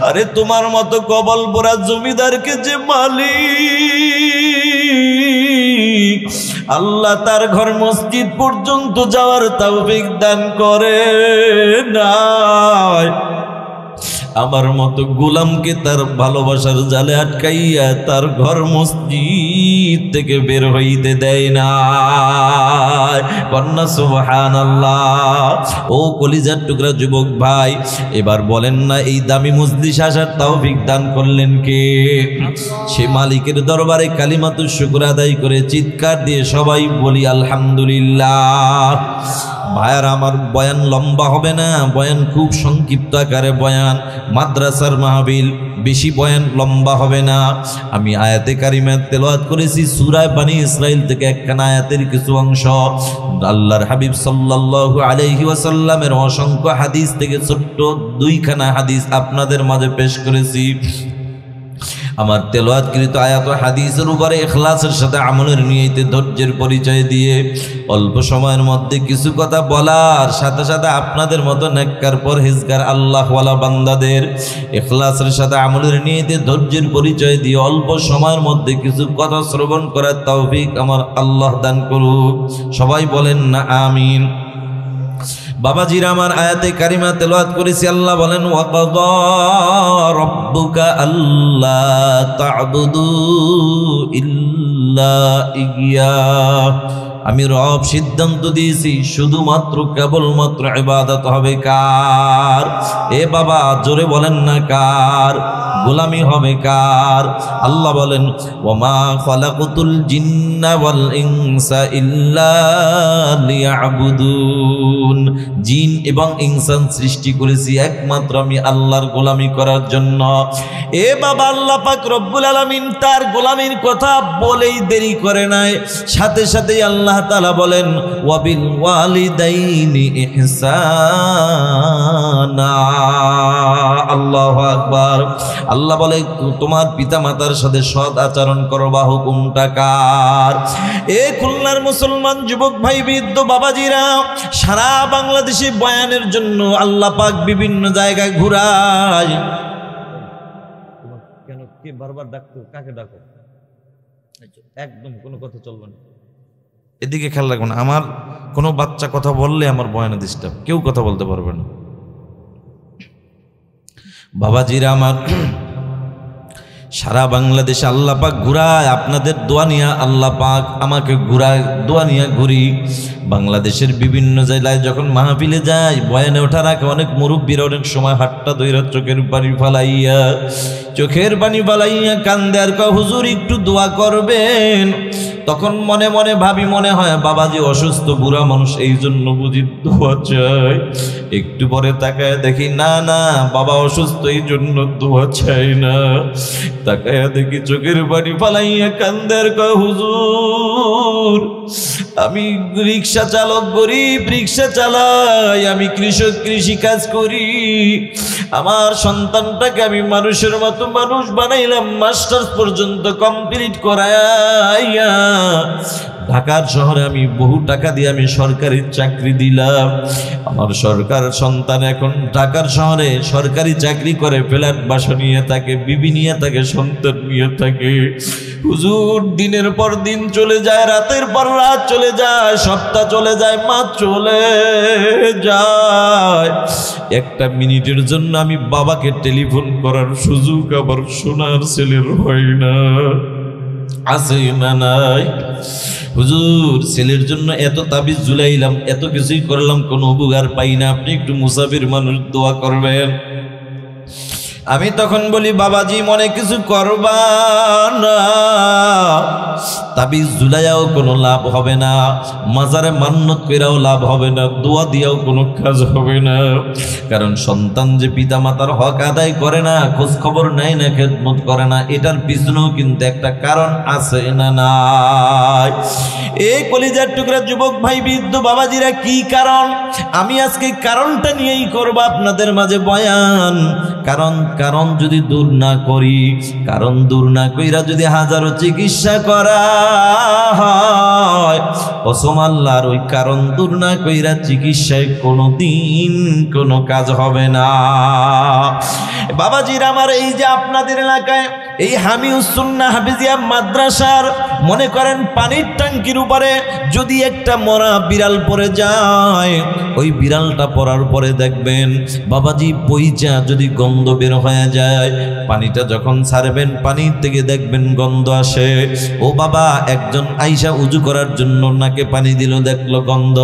Speaker 1: আরে তোমার মতো কবল পরা জমিদারকে যে মালিক আল্লাহ তার ঘর মসজিদ পর্যন্ত যাওয়ার তৌফিক দান করে নাই, আমার মতো গোলামকে তার ভালোবাসার জালে আটকাইয়া তার ঘর মসজিদ থেকে বের হইতে দেয় না। কন্যা সুবহানাল্লাহ। ও কলিজার টুকরা যুবক ভাই, এবার বলেন না এই দামি মজলিস আসার তৌফিক দান করলেন কে? সে মালিকের দরবারে কালিমাতুশ শুকর আদায় করে চিৎকার দিয়ে সবাই বলি আলহামদুলিল্লাহ। ভাইয়ার আমার, বয়ান লম্বা হবে না, বয়ান খুব সংক্ষিপ্ত আকারে বয়ান, মাদ্রাসার মাহফিল, বেশি বয়ান লম্বা হবে না। আমি আয়াতে কারিমা তেলাওয়াত করেছি সূরা বনী ইসরাইল থেকে একখানা আয়াতের কিছু অংশ, আল্লাহর হাবিব সাল্লাল্লাহু আলাইহি ওয়াসাল্লামের অসংখ্য হাদিস থেকে ছোট্ট দুইখানা হাদিস আপনাদের মাঝে পেশ করেছি। আমার তেলাওয়াতকৃত আয়াত ও হাদিসের উপরে ইখলাসের সাথে আমলের নিয়তে ধৈর্যের পরিচয় দিয়ে অল্প সময়ের মধ্যে কিছু কথা বলার সাথে সাথে আপনাদের মতো নেককার পরহেজগার আল্লাহওয়ালা বান্দাদের ইখলাসের সাথে আমলের নিয়তে ধৈর্যের পরিচয় দিয়ে অল্প সময়ের মধ্যে কিছু কথা শ্রবণ করার তৌফিক আমার আল্লাহ দান করুক। সবাই বলেন না আমিন। বাবাজিরা আমার, আয়াতে কারিমা তেলাওয়াত করেছি, আল্লাহ বলেন, ওয়াকাযা রাব্বুকা আল্লা তা'বুদু ইল্লা ইয়্যাহ। আমি রব সিদ্ধান্ত দিয়েছি শুধুমাত্র কেবলমাত্র ইবাদত হবে কার? এ বাবা জোরে বলেন না কার? গোলামি হবে কার? আল্লাহ বলেন, ওয়ামা খালাকতুল জিন্না ওয়াল ইনসা ইল্লা লিয়াবুদুন। জিন এবং ইনসান সৃষ্টি করেছি একমাত্র আমি আল্লাহর গোলামি করার জন্য। এ বাবা, আল্লাহ পাক রব্বুল আলামিন তার গোলামির কথা বলেই দেরি করে নাই, সাথে সাথেই আল্লাহ তাআলা বলেন, ওয়াবিল ওয়ালিদাইনি ইহসানা। আল্লাহু আকবার। আল্লাহ বলে, তোমার পিতা মাতার সাথে সৎ আচরণ করো, বা হুকুমটা কার? এ খুলনার মুসলমান যুবক ভাই, বৃদ্ধ বাবাজিরা, সারা বাংলাদেশে বয়ানের জন্য আল্লাহ পাক বিভিন্ন জায়গায় ঘুরায়। কেন কে বারবার ডাকতো? কাকে ডাকো? একদম কোনো কথা চলবে না, এদিকে খেয়াল রাখবেন। আমার কোনো বাচ্চা কথা বললে আমার বয়ানে ডিস্টার্ব, কেউ কথা বলতে পারবে না। বাবাজিরা আমার, সারা বাংলাদেশে আল্লাহ পাক ঘুরায়, আপনাদের দোয়া নিয়ে আল্লাহ পাক আমাকে ঘুরায়, দোয়া নিয়ে ঘুরি। বাংলাদেশের বিভিন্ন জায়গায় যখন মাহফিলে যায়, বয়ানে ওঠার আগে অনেক মুরব্বীরা অনেক সময় হাতটা ধইরা চোখের পানি ফালাইয়া কান্দে আর কয়, হুজুর একটু দোয়া করবেন। তখন মনে মনে ভাবি, মনে হয় বাবাজি অসুস্থ বুড়া মানুষ, এই জন্য বুঝি দোয়া চাই। একটু পরে তাকায় দেখি না না, বাবা অসুস্থ এই জন্য দোয়া চাই না। তাকায় দেখি চোখের পানি ফালাইয়া কান্দের কয়, হুজুর আমি রিক্সা চালক, গরিব রিক্সা চালাই, আমি কৃষক, কৃষি কাজ করি, আমার সন্তানটাকে আমি মানুষের মতো মানুষ বানাইলাম, মাস্টার্স পর্যন্ত কমপ্লিট করাইয়া ঢাকার শহরে আমি বহু টাকা দিয়ে আমি সরকারি চাকরি দিলাম। আমার সরকার সন্তান এখন ঢাকার শহরে সরকারি চাকরি করে, ফ্ল্যাট বাসা নিয়ে থাকে, বিবি নিয়ে থাকে, সন্তান নিয়ে থাকে। হুজুর দিনের পর দিন চলে যায়, রাতের পর রাত চলে যায়, সপ্তাহ চলে যায়, মাস চলে যায়। একটা মিনিটের জন্য আমি বাবাকে টেলিফোন করার সুযোগ আবার সোনার ছেলের হয় না। আছে না নাই? হুজুর ছেলের জন্য এত তাবিজ ঝুলাইলাম, এত কিছুই করলাম, কোনো উপকার পাই না, আপনি একটু মুসাফির মানুষ, দোয়া করবেন। আমি তখন বলি, বাবাজি মনে কিছু করবা না, তাবিজ ঝুলাইয়াও কোনো লাভ হবে না, মাজারে মান্নত কইরাও লাভ হবে না, দোয়া দিয়াও কোনো কাজ হবে না। কারণ সন্তান যে পিতা মাতার হক আদায় করে না, খোঁজ খবর নেয় না, খেদমত করে না, এটার পিছনেও কিন্তু একটা কারণ আছে না নাই? এই কলিজার টুকরা যুবক ভাই, বৃদ্ধ বাবাজিরা, কি কারণ? আমি আজকে কারণটা নিয়েই করব আপনাদের মাঝে বয়ান। কারণ যদি দূর না করি, কারণ দূর না কইরা যদি হাজারো চিকিৎসা করা হয়, কসম আল্লাহর, ওই কারণ দূর না কইরা চিকিৎসায় কোনোদিন কোনো কাজ হবে না। বাবাজির আমার, এই যে আপনাদের এলাকায় এই হামিউস সুন্নাহ হাফিজিয়া মাদ্রাসার মনে করেন পানির ট্যাঙ্কির উপরে যদি একটা মরা বিড়াল পড়ে যায়, ওই বিড়ালটা পড়ার পরে দেখবেন বাবাজি পইচা যদি গন্ধ বের হয়ে যায়, পানিটা যখন ছাড়বেন পানির থেকে দেখবেন গন্ধ আসে। ও বাবা, একজন আইসা উজু করার জন্য নাকে পানি দিল, দেখলো গন্ধ,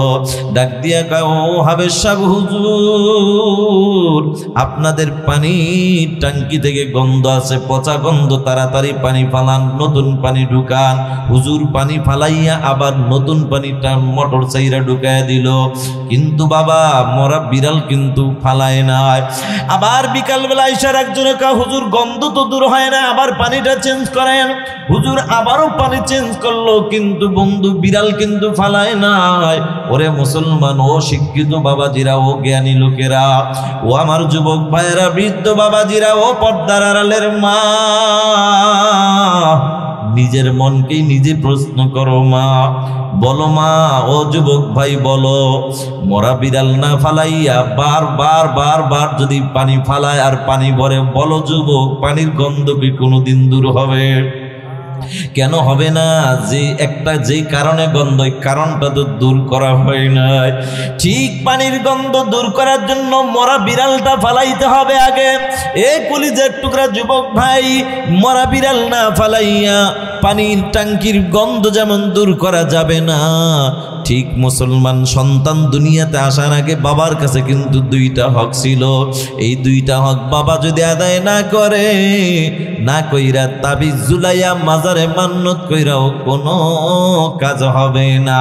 Speaker 1: ডাক দিয়া কয়, ও হাবেশ সাহেব হুজুর, আপনাদের পানির ট্যাঙ্কি থেকে গন্ধ আছে, পচা গন্ধ, তাড়াতাড়ি পানি ফালান, নতুন পানি ঢুকান। হুজুর পানি ফালাইয়া আবার নতুন পানিটা মোটর চাইরা ঢুকায় দিল, কিন্তু বাবা মরা বিড়াল কিন্তু ফালায় নাই। আবার বিকালবেলা আইসার একজনে কয়, হুজুর গন্ধ তো দূর হয় না, আবার পানিটা চেঞ্জ করেন। হুজুর আবারও পানি চেঞ্জ করলো, কিন্তু বন্ধু বিড়াল কিন্তু ফালায় নাই। ওরে মুসলমান, ও শিক্ষিত বাবাজিরা, ও জ্ঞানী লোকেরা, ও আমার যুবক ভাইয়েরা, বৃদ্ধ বাবাজিরা, ও পর্দার আড়ালের মা, নিজের মনকেই নিজে প্রশ্ন করো মা, বলো মা, ও যুবক ভাই বলো, মরা বিড়াল না ফালাইয়া বারবার বারবার যদি পানি ফালায় আর পানি ভরে, বলো যুবক, পানির গন্ধ কি কোনোদিন দূর হবে? কেন হবে না? যে কারণে গন্ধ, এই কারণটা তো দূর করা হয় নাই। ঠিক পানির গন্ধ দূর করার জন্য মরা বিড়ালটা ফালাইতে হবে আগে। এ কলিজার টুকরা যুবক ভাই, মরা বিড়াল না ফালাইয়া পানির ট্যাঙ্কির গন্ধ যেমন দূর করা যাবে না, ঠিক মুসলমান সন্তান দুনিয়াতে আসার আগে বাবার কাছে কিন্তু দুইটা হক ছিল। এই দুইটা হক বাবা যদি আদায় না করে, না কইরা তাবিজ ঝুলাইয়া মাজারে মান্নত কইরাও কোনো কাজ হবে না,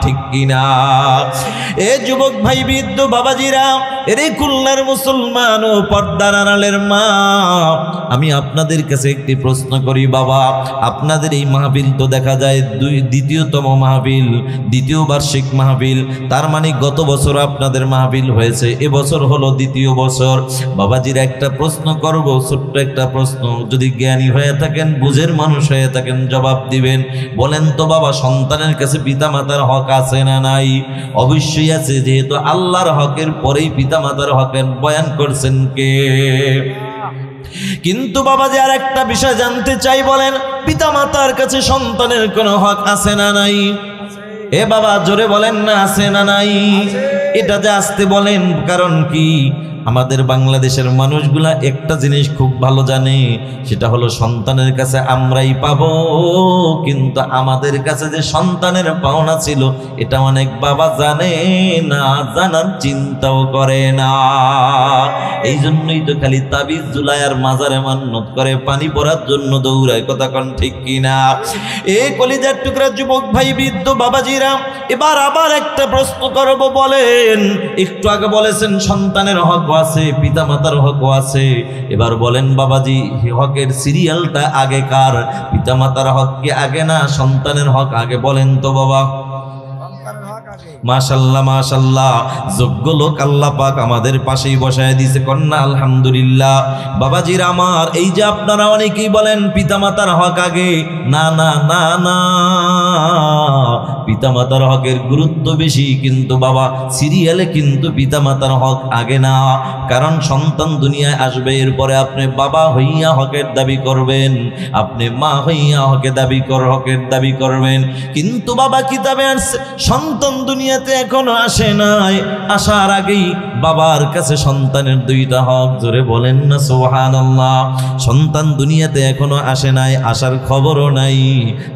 Speaker 1: ঠিক কিনা? এ যুবক ভাই, বৃদ্ধ বাবাজিরা, এরে খুলনার মুসলমান ও পর্দার আড়ালের মা, আমি আপনাদের কাছে একটি প্রশ্ন করি বাবা, আপনাদের এই মাহফিল তো দেখা যায় দ্বিতীয়তম মাহফিল, দ্বিতীয় বার্ষিক মাহফিল, তার মানে গত বছর আপনাদের মাহফিল হয়েছে, এবছর হলো দ্বিতীয় বছর। বাবাজিরা একটা প্রশ্ন করব, ছোট্ট একটা প্রশ্ন, যদি জ্ঞানী হয়ে থাকেন, বুঝের মানুষ হয়ে থাকেন, জবাব দিবেন। বলেন তো বাবা, সন্তানের কাছে পিতা মাতার হক আছে না নাই? অবশ্যই আছে, যেহেতু আল্লাহর হকের পরেই পিতা মাতার হকের বয়ান করছেন কে? কিন্তু বাবাজি আর একটা বিষয় জানতে চাই, বলেন পিতা মাতার কাছে সন্তানের কোনো হক আছে না নাই? এ বাবা জোরে বলেন না, আছে না নাই? এটা যে আসতে বলেন, কারণ কি? আমাদের বাংলাদেশের মানুষগুলা একটা জিনিস খুব ভালো জানে, সেটা হলো সন্তানের কাছে আমরাই পাবো, কিন্তু আমাদের কাছে যে সন্তানের পাওনা ছিল এটা অনেক বাবা জানে না, জানার চিন্তাও করে না। এই জন্যই তো খালি তাবিজ ঝুলায় আর মাজারে মান্নত করে, পানি পড়ার জন্য দৌড়ায়। কথা কোন ঠিক কিনা? এই কলিজার টুকরা যুবক ভাই, বৃদ্ধ বাবাজিরা, এবার আবার একটা প্রশ্ন করব। বলেন, একটু আগে বলেছেন সন্তানের হক আছে, পিতা মাতার হক আছে, এবার বলেন বাবাজি, হকের সিরিয়ালটা আগে কার? পিতা মাতার হক কি আগে না সন্তানের হক আগে? বলেন তো বাবা। মাশাআল্লাহ মাশাআল্লাহ, যোগ্য লোক আল্লাহ পাক আমাদের পাশেই বসায় দিয়েছে, কন্যা আলহামদুলিল্লাহ। বাবাজির আমার, এই যে আপনারা অনেকেই বলেন পিতামাতার হক আগে, না না না না, পিতামাতার হকের গুরুত্ব বেশি, কিন্তু বাবা সিরিয়ালে কিন্তু পিতামাতার হক আগে না। কারণ সন্তান দুনিয়ায় আসবে, এরপরে আপনি বাবা হইয়া হকের দাবি করবেন, আপনি মা হইয়া হকের দাবি করবেন। কিন্তু বাবা কিতাবে আসছে সন্তান দুনিয়াতে এখনো আসে নাই, আসার আগেই বাবার কাছে সন্তানের দুইটা হক। জোরে বলেন না সুবহানাল্লাহ। সন্তান দুনিয়াতে এখনো আসে নাই, আসার খবরও নাই,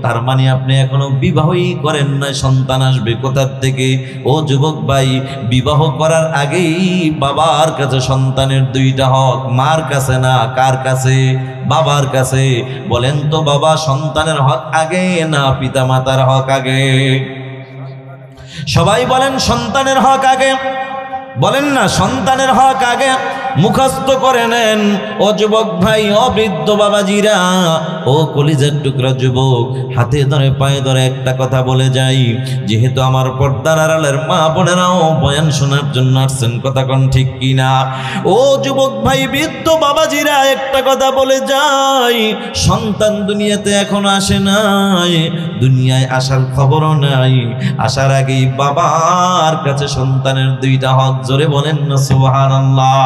Speaker 1: তার মানে আপনি এখনো বিবাহই করেন নাই, সন্তান আসবে কোথা থেকে? ও যুবক ভাই, বিবাহ করার আগেই বাবার কাছে সন্তানের দুইটা হক, মার কাছে না, কার কাছে? বাবার কাছে। বলেন তো বাবা, সন্তানের হক আগে না পিতা মাতার হক আগে? সবাই বলেন সন্তানের হক আগে। বলেন না সন্তানের হক আগে। মুখস্থ করে নেন ও যুবক ভাই, ও বৃদ্ধ বাবাজিরা, ও কলিজার টুকরা যুবক, হাতে ধরে পায়ে ধরে একটা কথা বলে যাই, যেহেতু আমার পর্দার আড়ালের মা বোনেরাও বয়ান শোনার জন্য আসছেন, কথা কোন ঠিক কিনা? ও যুবক ভাই, বৃদ্ধ বাবাজিরা, একটা কথা বলে যাই, সন্তান দুনিয়াতে এখন আসে নাই, দুনিয়ায় আসার খবরও নাই, আসার আগেই বাবার কাছে সন্তানের দুইটা হক। জোরে বলেন না সুবহানাল্লাহ।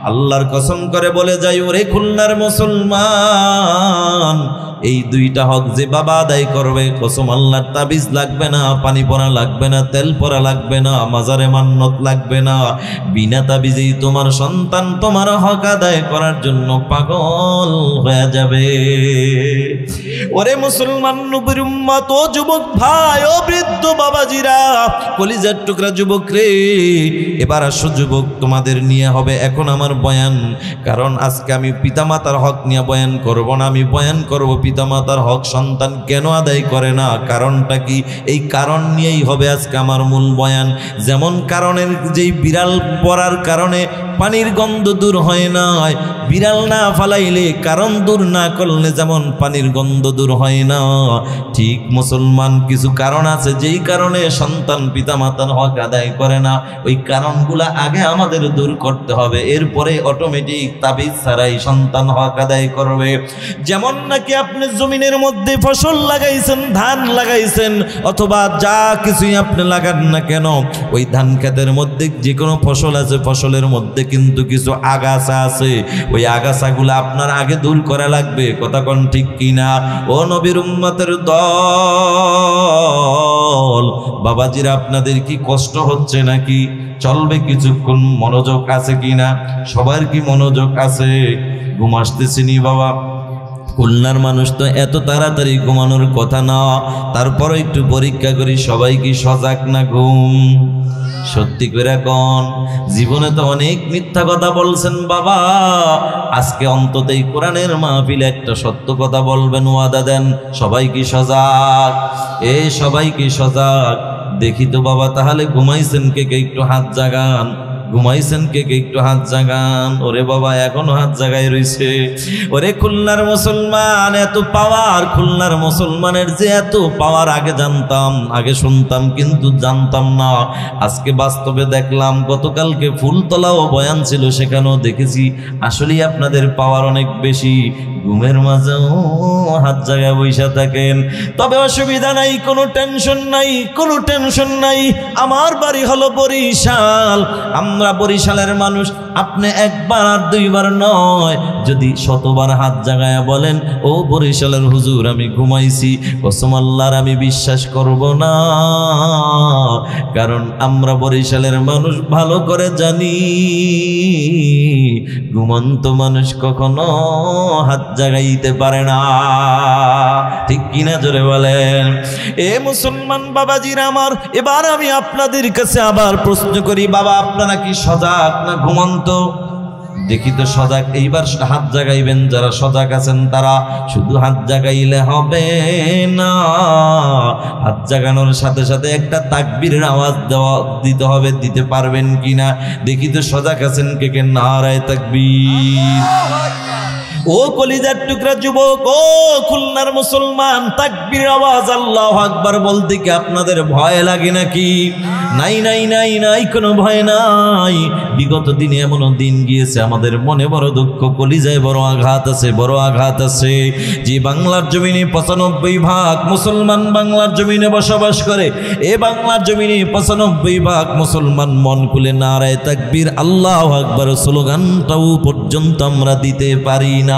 Speaker 1: আল্লাহর কসম করে বলে যাই, ওরে খুলনার মুসলমান, এই দুইটা হক যে বাবা আদায় করবে, কসম আল্লাহর, তাবিজ লাগবে না, পানি পড়া লাগবে না, তেল পড়া লাগবে না, মাজারে মান্নত লাগবে না, বিনা তাবিজেই তোমার সন্তান তোমার হক আদায় করার জন্য পাগল হয়ে যাবে। ওরে মুসলমান নবীর উম্মত, ও যুবক ভাই, ও বৃদ্ধ বাবাজিরা, কলিজার টুকরা যুবক রে, এবার আসো যুবক, তোমাদের নিয়ে হবে এখন আমার বয়ান। কারণ আজকে আমি পিতামাতার হক নিয়ে বয়ান করব না, আমি বয়ান করব পিতামাতার হক সন্তান কেন আদায় করে না, কারণটা কি, এই কারণ নিয়েই হবে আজকে আমার মূল বয়ান। যেমন কারণের যেই বিড়াল পড়ার কারণে পানির গন্ধ দূর হয় না, বিড়াল না ফালাইলে, কারণ দূর না করলে যেমন পানির গন্ধ দূর হয় না, ঠিক মুসলমান কিছু কারণ আছে যেই কারণে সন্তান পিতামাতার হক আদায় করে না, ওই কারণগুলা আগে আমাদের দূর করতে হবে, এরপরে অটোমেটিক তাবিজ ছাড়াই সন্তান হক আদায় করবে। যেমন নাকি আপনি জমিনের মধ্যে ফসল লাগাইছেন, ধান লাগাইছেন, অথবা যা কিছুই আপনি লাগান না কেন, ওই ধান ক্ষেতের মধ্যে যে কোনো ফসল আছে, ফসলের মধ্যে কিন্তু কিছু আগাছা আছে, ওই আগাছাগুলো আপনার আগে দূর করা লাগবে, কথা কোন ঠিক কিনা? ও নবীর উম্মতের দল, বাবাজিরা, আপনাদের কি কষ্ট হচ্ছে নাকি? চলবে কিছুক্ষণ, মনোযোগ আছে কিনা? সবার কি মনোযোগ আছে? ঘুম আসতেছিনি বাবা? খুলনার মানুষ তো এত তাড়াতাড়ি ঘুমানোর কথা না, তারপরও একটু পরীক্ষা করি, সবাই কি সজাগ না ঘুম? সত্যি করে কোন? জীবনে তো অনেক মিথ্যা কথা বলছেন বাবা, আজকে অন্তত এই কোরআনের মাহফিলে একটা সত্য কথা বলবেন, ওয়াদা দেন। সবাই কি সজাগ? সবাই কি সজাগ? দেখি তো বাবা, তাহলে ঘুমাইছেন কে কে? একটু হাত জাগান। ঘুমাইছেন কে কে? একটু হাত জাগান। ওরে বাবা, এখনো হাত জাগায় রইছে। ওরে খুলনার মুসলমান, এত পাওয়ার, খুলনার মুসলমানের যে এত পাওয়ার আগে জানতাম, আগে শুনতাম, কিন্তু জানতাম না। আজকে বাস্তবে দেখলাম, গতকালকে ফুলতলাও বয়ান ছিল, সেখানেও দেখেছি আসলেই আপনাদের পাওয়ার অনেক বেশি। ঘুমের মাঝেও হাত জায়গায় বৈশা থাকেন, তবে অসুবিধা নাই, কোনো টেনশন নাই, কোনো টেনশন নাই। আমার বাড়ি হলো বরিশাল, আমরা বরিশালের মানুষ, আপনি একবার আর দুইবার নয়, যদি শতবার হাত জাগায়া বলেন ও বরিশালের হুজুর আমি ঘুমাইছি, কসম আল্লাহর আমি বিশ্বাস করব না। কারণ আমরা বরিশালের মানুষ ভালো করে জানি ঘুমন্ত মানুষ কখনো হাত জাগাইতে পারে না। ঠিক কিনা জোরে বলেন? এ মুসলমান বাবাজিরা আমার, এবার আমি আপনাদের কাছে আবার প্রশ্ন করি, বাবা আপনারা কি সজাগ না ঘুমন্ত? দেখি তো সজাগ। এইবার হাত জাগাইবেন যারা সজাগ আছেন তারা। শুধু হাত জাগাইলে হবে না, হাত জাগানোর সাথে সাথে একটা তাকবীরের আওয়াজ দিতে হবে। দিতে পারবেন কিনা দেখি তো সজাগ আছেন কে কে? নারায়ে তাকবীর। ও কলিজার টুকরা যুবক, ও খুলনার মুসলমান, তাকবীর আওয়াজ আল্লাহু আকবার বলতে কি আপনাদের ভয় লাগে নাকি? নাই নাই নাই নাই, কোনো ভয় নাই। বিগত দিনে এমনও দিন গিয়েছে আমাদের মনে বড় দুঃখ, কলিজায় বড় আঘাত আছে, বড় আঘাত আছে। যে বাংলার জমিনে ৯৫% মুসলমান বাংলার জমিনে বসবাস করে, এ বাংলার জমিনে ৯৫% মুসলমান মন খুলে নারায়ে তাকবীর আল্লাহু আকবার স্লোগানটাও পর্যন্ত আমরা দিতে পারি না।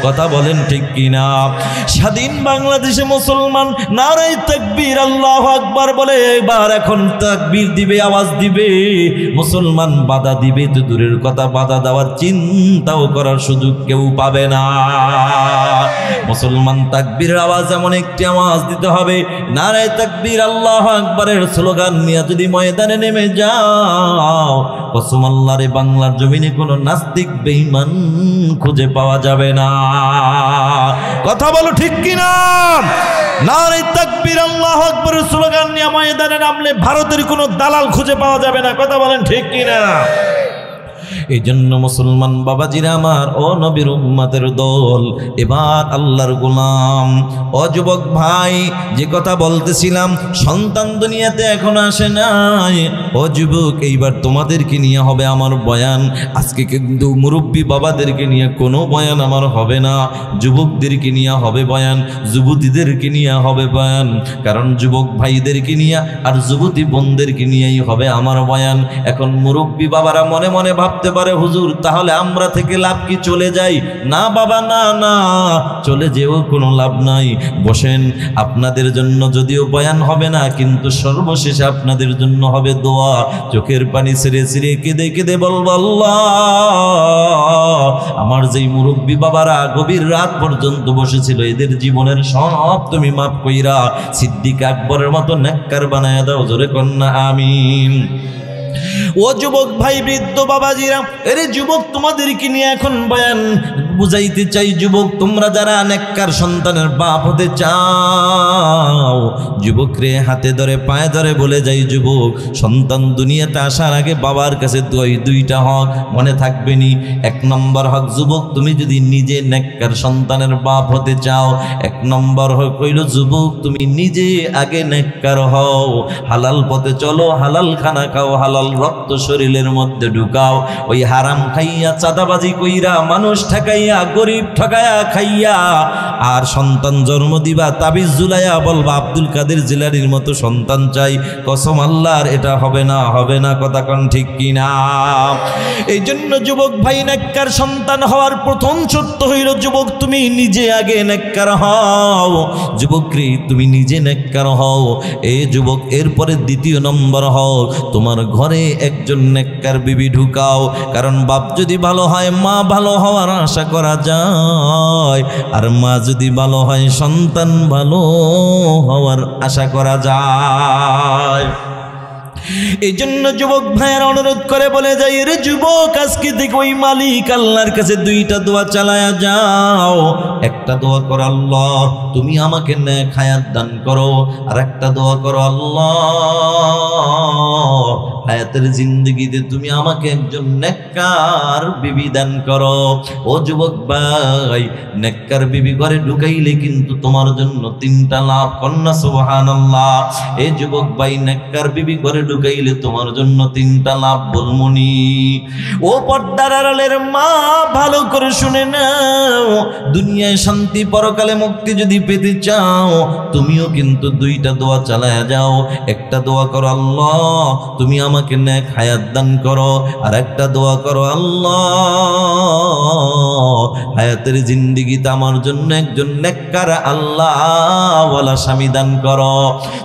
Speaker 1: কথা বলেন ঠিক কিনা? স্বাধীন বাংলাদেশে মুসলমান নারায়ে তাকবীর আল্লাহু আকবার বলে এবার এখন তাকবীর দিবে, আওয়াজ দিবে, মুসলমান বাধা দিবে তো দূরের কথা, বাধা দেওয়ার চিন্তাও করার সুযোগ কেউ পাবে না। মুসলমান তাকবীরের আওয়াজ এমন একটি আওয়াজ দিতে হবে, নারায়ে তাকবীর আল্লাহু আকবারের স্লোগান নিয়ে যদি ময়দানে নেমে যাও, কসম আল্লাহর বাংলার জমিনে কোনো নাস্তিক বেঈমান খুঁজে পাওয়া যাবে না। কথা বলো ঠিক কিনা? নারায়ে তাকবীর আল্লাহু আকবারের স্লোগান নিয়ে ময়দানে নামলে ভারতের কোনো দালাল খুঁজে পাওয়া যাবে না। কথা বলেন ঠিক কিনা? এই জন্য মুসলমান বাবাজিরা আমার, ও নবীর উম্মতের দল, এবার আল্লাহর গোলাম, ও যুবক ভাই, যে কথা বলতেছিলাম সন্তান দুনিয়াতে এখন আসে নাই, ও যুবক এইবার তোমাদেরকে নিয়ে হবে আমার বয়ান। আজকে কিন্তু মুরব্বী বাবাদেরকে নিয়ে কোনো বয়ান আমার হবে না, যুবকদেরকে নিয়ে হবে বয়ান, যুবতীদেরকে নিয়ে হবে বয়ান। কারণ যুবক ভাইদেরকে নিয়ে আর যুবতী বোনদেরকে নিয়েই হবে আমার বয়ান। এখন মুরব্বী বাবারা মনে মনে ভাবতে পারে, হুজুর তাহলে আমরা থেকে লাভ কি, চলে যাই? না বাবা, না না, চলে যেও কোনো লাভ নাই। বসেন, আপনাদের জন্য যদিও বয়ান হবে না, কিন্তু সর্বশেষে আপনাদের জন্য হবে দোয়া। চোখের পানি ছেড়ে ছেড়ে কেঁদে কেঁদে বলবো, আল্লাহ আমার যেই মুরব্বী বাবারা গভীর রাত পর্যন্ত বসেছিল, এদের জীবনের সব তুমি মাফ কইরা সিদ্দিক আকবরের মতো নেককার বানায়া দাও। জোরে কন্যা আমিন। ও যুবক ভাই, বৃদ্ধ বাবাজিরা, এরে যুবক তোমাদেরকে নিয়ে এখন বয়ান বুঝাইতে চাই। যুবক তোমরা যারা নেককার সন্তানের বাপ হতে চাও, যুবক রে হাতে ধরে পায়ে ধরে বলে যাই, যুবক সন্তান দুনিয়াতে আসার আগে বাবার কাছে দুইটা হক মনে থাকবে নি। ১ নম্বর হক, যুবক তুমি যদি নিজে নেককার সন্তানের বাপ হতে চাও, ১ নম্বর হক হইল যুবক তুমি নিজে আগে নেককার হও, হালাল পথে চলো, হালাল খানা খাও, হালাল রক্ত শরীরের মধ্যে ঢুকাও। ওই হারাম খাইয়া, চাঁদাবাজি কইরা, মানুষ ঠকাইয়া, গরিব ঠকাইয়া খাইয়া আর সন্তান জন্ম দিবা, তাবিজ জুলাইয়া বলবা আব্দুল কাদের জিলানির মতো সন্তান চাই, কসম আল্লাহর এটা হবে না, হবে না। কথা কোন ঠিক কিনা? এই জন্য যুবক ভাই, নেককার সন্তান হওয়ার প্রথম শর্ত হইল যুবক তুমি নিজে আগে নেককার হও। যুবক রে তুমি নিজে নেককার হও। এ যুবক, এরপরে দ্বিতীয় নম্বর হও, তোমার ঘরে একজন নেককার বিবি ঢুকাও। কারণ বাপ যদি ভালো হয়, মা ভালো হওয়ার আশা করা যায়, আর মা যদি ভালো হয়, সন্তান ভালো হওয়ার আশা করা যায়। এই জন্য যুবক ভাইয়ের অনুরোধ করে বলে যাই, রে যুবক আজকে থেকে ওই মালিক আল্লাহর কাছে দুইটা দোয়া চালায়া যাও। একটা দোয়া করো, আল্লাহ তুমি আমাকে নেক হায়াত দান করো, আর একটা দোয়া করো, আল্লাহ হায়াতের জিন্দগিতে তুমি আমাকে একজন নেককার বিবি দান করো। ও যুবক ভাই, নেককার বিবি ঘরে ঢুকাইলে কিন্তু তোমার জন্য 3টা লাভ। কন্যা সুবহানাল্লাহ। এই যুবক ভাই, নেককার বিবি ঘরে ঢুকাইলে তোমার জন্য 3টা লাভ বলমনি। ও পর্দার আড়ালের মা, ভালো করে শুনে নাও, দুনিয়ায় শান্তি পরকালে মুক্তি যদি পেতে চাও তুমিও কিন্তু 2টা দোয়া চালায়া যাও। একটা দোয়া করো, আল্লাহ তুমি আমাকে নেক হায়াত দান করো, আর একটা দোয়া করো, আল্লাহ হায়াতের জিন্দেগিতে আমার জন্য একজন নেককার আল্লাহওয়ালা স্বামী দান করো।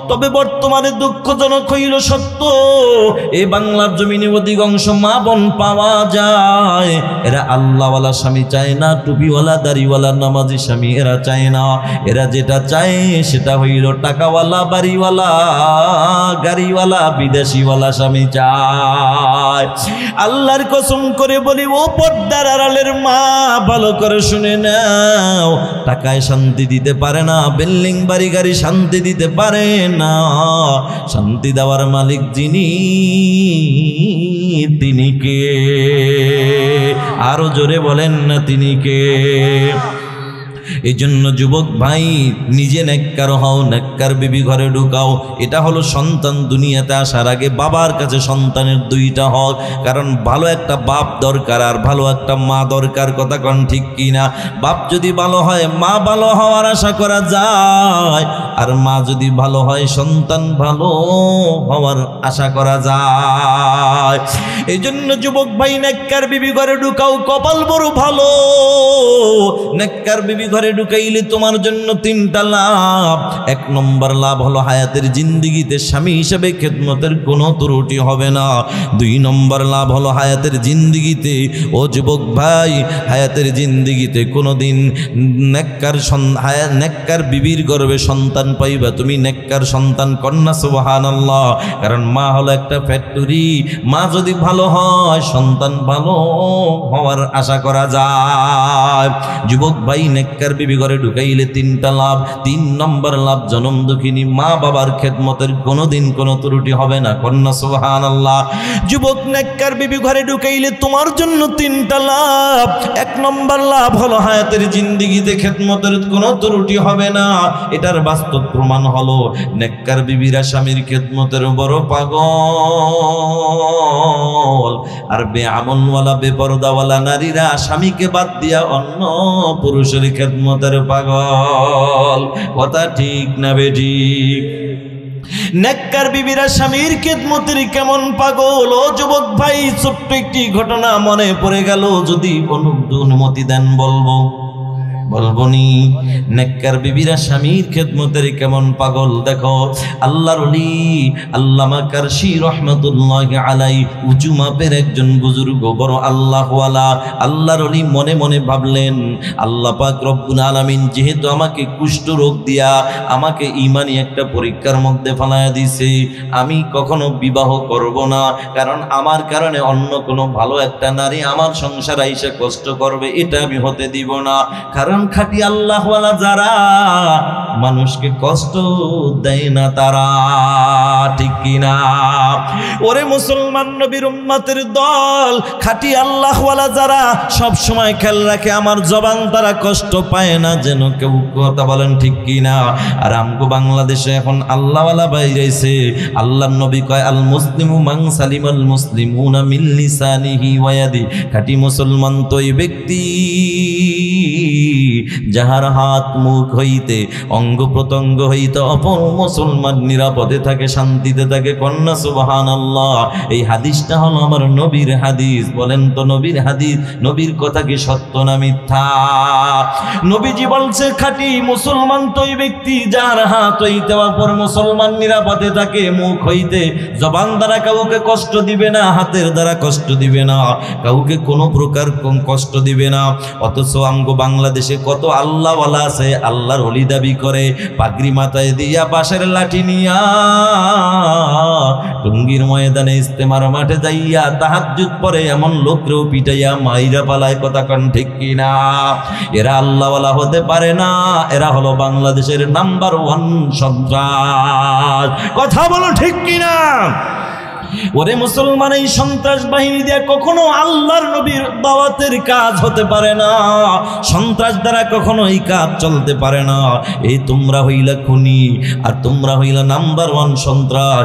Speaker 1: তবে বর্তমানে দুঃখজনক হইল সত্য, এই বাংলার জমিনে অধিকাংশ মা বোন পাওয়া যায় এরা আল্লাহওয়ালা স্বামী চায় না, টুপিওয়ালা দাড়িওয়ালা নামাজি স্বামী এরা চায় না। এরা যেটা চায় সেটা হইল টাকাওয়ালা, বাড়িওয়ালা, গাড়িওয়ালা, বিদেশিওয়ালা স্বামী চায়। আল্লাহর কসম করে বলি, ও পর্দার আড়ালের মা, ভালো করে শুনে নাও, টাকায় শান্তি দিতে পারে না, বিল্ডিং বাড়ি গাড়ি শান্তি দিতে পারে না। শান্তি দেওয়ার মালিক যিনি, তিনি কে? আরো জোরে বলেন না, তিনি কে? এই জন্য যুবক ভাই, নিজে নেককার হও, নেককার বিবি ঘরে ঢুকাও। এটা হলো সন্তান দুনিয়াতে আসার আগে বাবার কাছে সন্তানের 2টা হক। কারণ ভালো একটা বাপ দরকার আর ভালো একটা মা দরকার, কথা কন ঠিক কিনা? বাপ যদি ভালো হয় মা ভালো হওয়ার আশা করা যায়, আর মা যদি ভালো হয় সন্তান ভালো হওয়ার আশা করা যায়। এই জন্য যুবক ভাই, নেককার বিবি ঘরে ঢুকাও, কপাল বড় ভালো। নেককার বিবি ঘরে ঢুকাইলে তোমার জন্য 3টা লাভ। 1 নম্বর লাভ হলো হায়াতের জিন্দেগিতে স্বামী হিসেবে খেদমতের কোনো ত্রুটি হবে না। 2 নম্বর লাভ হলো হায়াতের জিন্দেগিতে, ও যুবক ভাই, হায়াতের জিন্দেগিতে কোনোদিন নেককার বিবির গর্ভে সন্তান পাইবা তুমি, নেককার সন্তান কন্যা, সুবহানাল্লাহ। কারণ মা হলো একটা ফ্যাক্টরি, মা যদি ভালো হয় সন্তান ভালো হওয়ার আশা করা যায়। যুবক ভাই, নেককার বিবি ঘরে ঢুকাইলে 3টা লাভ। 3 নম্বর লাভ, জনম দুঃখিনী মা বাবার খেদমতের কোনোদিন কোনো ত্রুটি হবে না, কন্যা, সুবহানাল্লাহ। যুবক, নেককার বিবি ঘরে ঢুকাইলে তোমার জন্য 3টা লাভ। 1 নম্বর লাভ হলো হায়াতের জিন্দেগিতে খেদমতের কোনো ত্রুটি হবে না। এটার বাস্তব প্রমাণ হলো নেককার বিবিরা স্বামীর খেদমতের বড় পাগল, আর বেআমনওয়ালা বেপরদাওয়ালা নারীরা স্বামীকে বাদ দিয়া অন্য পুরুষের খেদমতের পাগল। কথা ঠিক না বেঠিক? নেককার বিবিরা স্বামীর খেদমতের কেমন পাগল? ও যুবক ভাই, ছোট্ট একটি ঘটনা মনে পড়ে গেল, যদি অনুমতি দেন বলবো। বলবনি? নেককার বিবিরা স্বামীর খেদমতের কেমন পাগল দেখো। আল্লাহর ওলি আল্লামা কারশি রহমাতুল্লাহি আলাইহি উঁচু মাপের একজন বুজুর্গ, বড় আল্লাহওয়ালা। আল্লাহর ওলি মনে মনে ভাবলেন, আল্লাহ পাক রব্বুল আলামিন যেহেতু আমাকে কুষ্ঠ রোগ দিয়া আমাকে ঈমানি একটা পরীক্ষার মধ্যে ফেলায়া দিছে, আমি কখনো বিবাহ করব না। কারণ আমার কারণে অন্য কোনো ভালো একটা নারী আমার সংসার আইসা কষ্ট করবে, এটা আমি হতে দিব না। কারণ খাঁটি আল্লাহওয়ালা যারা মানুষকে কষ্ট দেয় না তারা, ঠিক কিনা? ওরে মুসলমান নবীর উম্মতের দল, খাঁটি আল্লাহওয়ালা যারা সব সময় খেয়াল রাখে আমার জবান তারা কষ্ট পায় না, যেন কেউ কথা বলেন, ঠিক কিনা? আর আমগো বাংলাদেশে এখন আল্লাহওয়ালা বাইরেছে। আল্লাহর নবী কয়, আল মুসলিমু মান সালিমাল মুসলিমুনা মিন লিসানিহি ওয়া ইয়াদি। খাঁটি মুসলমান তো ওই ব্যক্তি যাহার হাত মুখ হইতে অঙ্গ প্রত্যঙ্গ হইতে অপর মুসলমান নিরাপদে থাকে, শান্তিতে থাকে, কন্যা, সুবহানাল্লাহ। এই হাদিসটা হলো আমার নবীর হাদিস। বলেন তো নবীর হাদিস, নবীর কথা কি সত্য না মিথ্যা? নবীজি বলছে, খাঁটি মুসলমান তো ওই ব্যক্তি যার হাত হইতে অপর মুসলমান নিরাপদে থাকে, মুখ হইতে জবান দ্বারা কাউকে কষ্ট দিবে না, হাতের দ্বারা কষ্ট দিবে না, কাউকে কোনো প্রকার কষ্ট দিবে না। অথচ আমগো বাংলাদেশে কত আল্লাহওয়ালা আছে, আল্লাহর ওলি দাবি করে, পাগড়ি মাথায় দিয়া বাঁশের লাঠি নিয়া টঙ্গীর ময়দানে ইস্তেমার মাঠে যাইয়া তাহাজ্জুদ পড়ে এমন লোকরেও পিটাইয়া মাইরা পালায়, কথা কন ঠিক কিনা? এরা আল্লাহওয়ালা হতে পারে না, এরা হলো বাংলাদেশের নাম্বার 1 সন্ত্রাস। কথা বলো ঠিক কিনা? ওরে মুসলমান, এই সন্ত্রাস বাহিনী দিয়ে কখনো আল্লাহর নবীর দাওয়াতের কাজ হতে পারে না, সন্ত্রাস দ্বারা কখনো এই কাজ চলতে পারে না। এই তোমরা হইলা খুনি, আর তোমরা হইলা নাম্বার 1 সন্ত্রাস।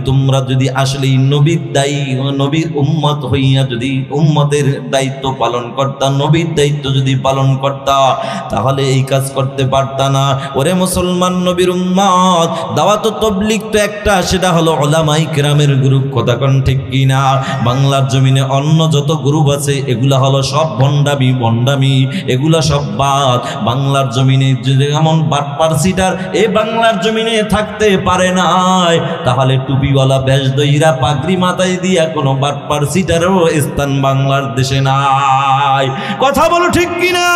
Speaker 1: তোমরা যদি আসলে নবীর দায়ী, নবীর উম্মত হইয়া যদি উম্মতের দায়িত্ব পালন করতা, নবীর দায়িত্ব যদি পালন করতা, তাহলে এই কাজ করতে পারতা না। ওরে মুসলমান, নবীর উম্মত, দাওয়াত ও তাবলীগ তো একটা, সেটা হলো উলামায়ে কেরামের গ্রুপ। কথা কোন ঠিক কিনা? বাংলার জমিনে অন্য যত গ্রুপ আছে এগুলা হলো সব ভণ্ডামি, এগুলা সব বাদ। বাংলার জমিনে যদি এমন বাটপার সিটার এই বাংলার জমিনে থাকতে পারে নাই, তাহলে টুপিওয়ালা বেশদইরা পাগড়ি মাথায় দিয়া কোনো বাটপার সিটারও স্থান বাংলার দেশে নাই। কথা বলো ঠিক কিনা?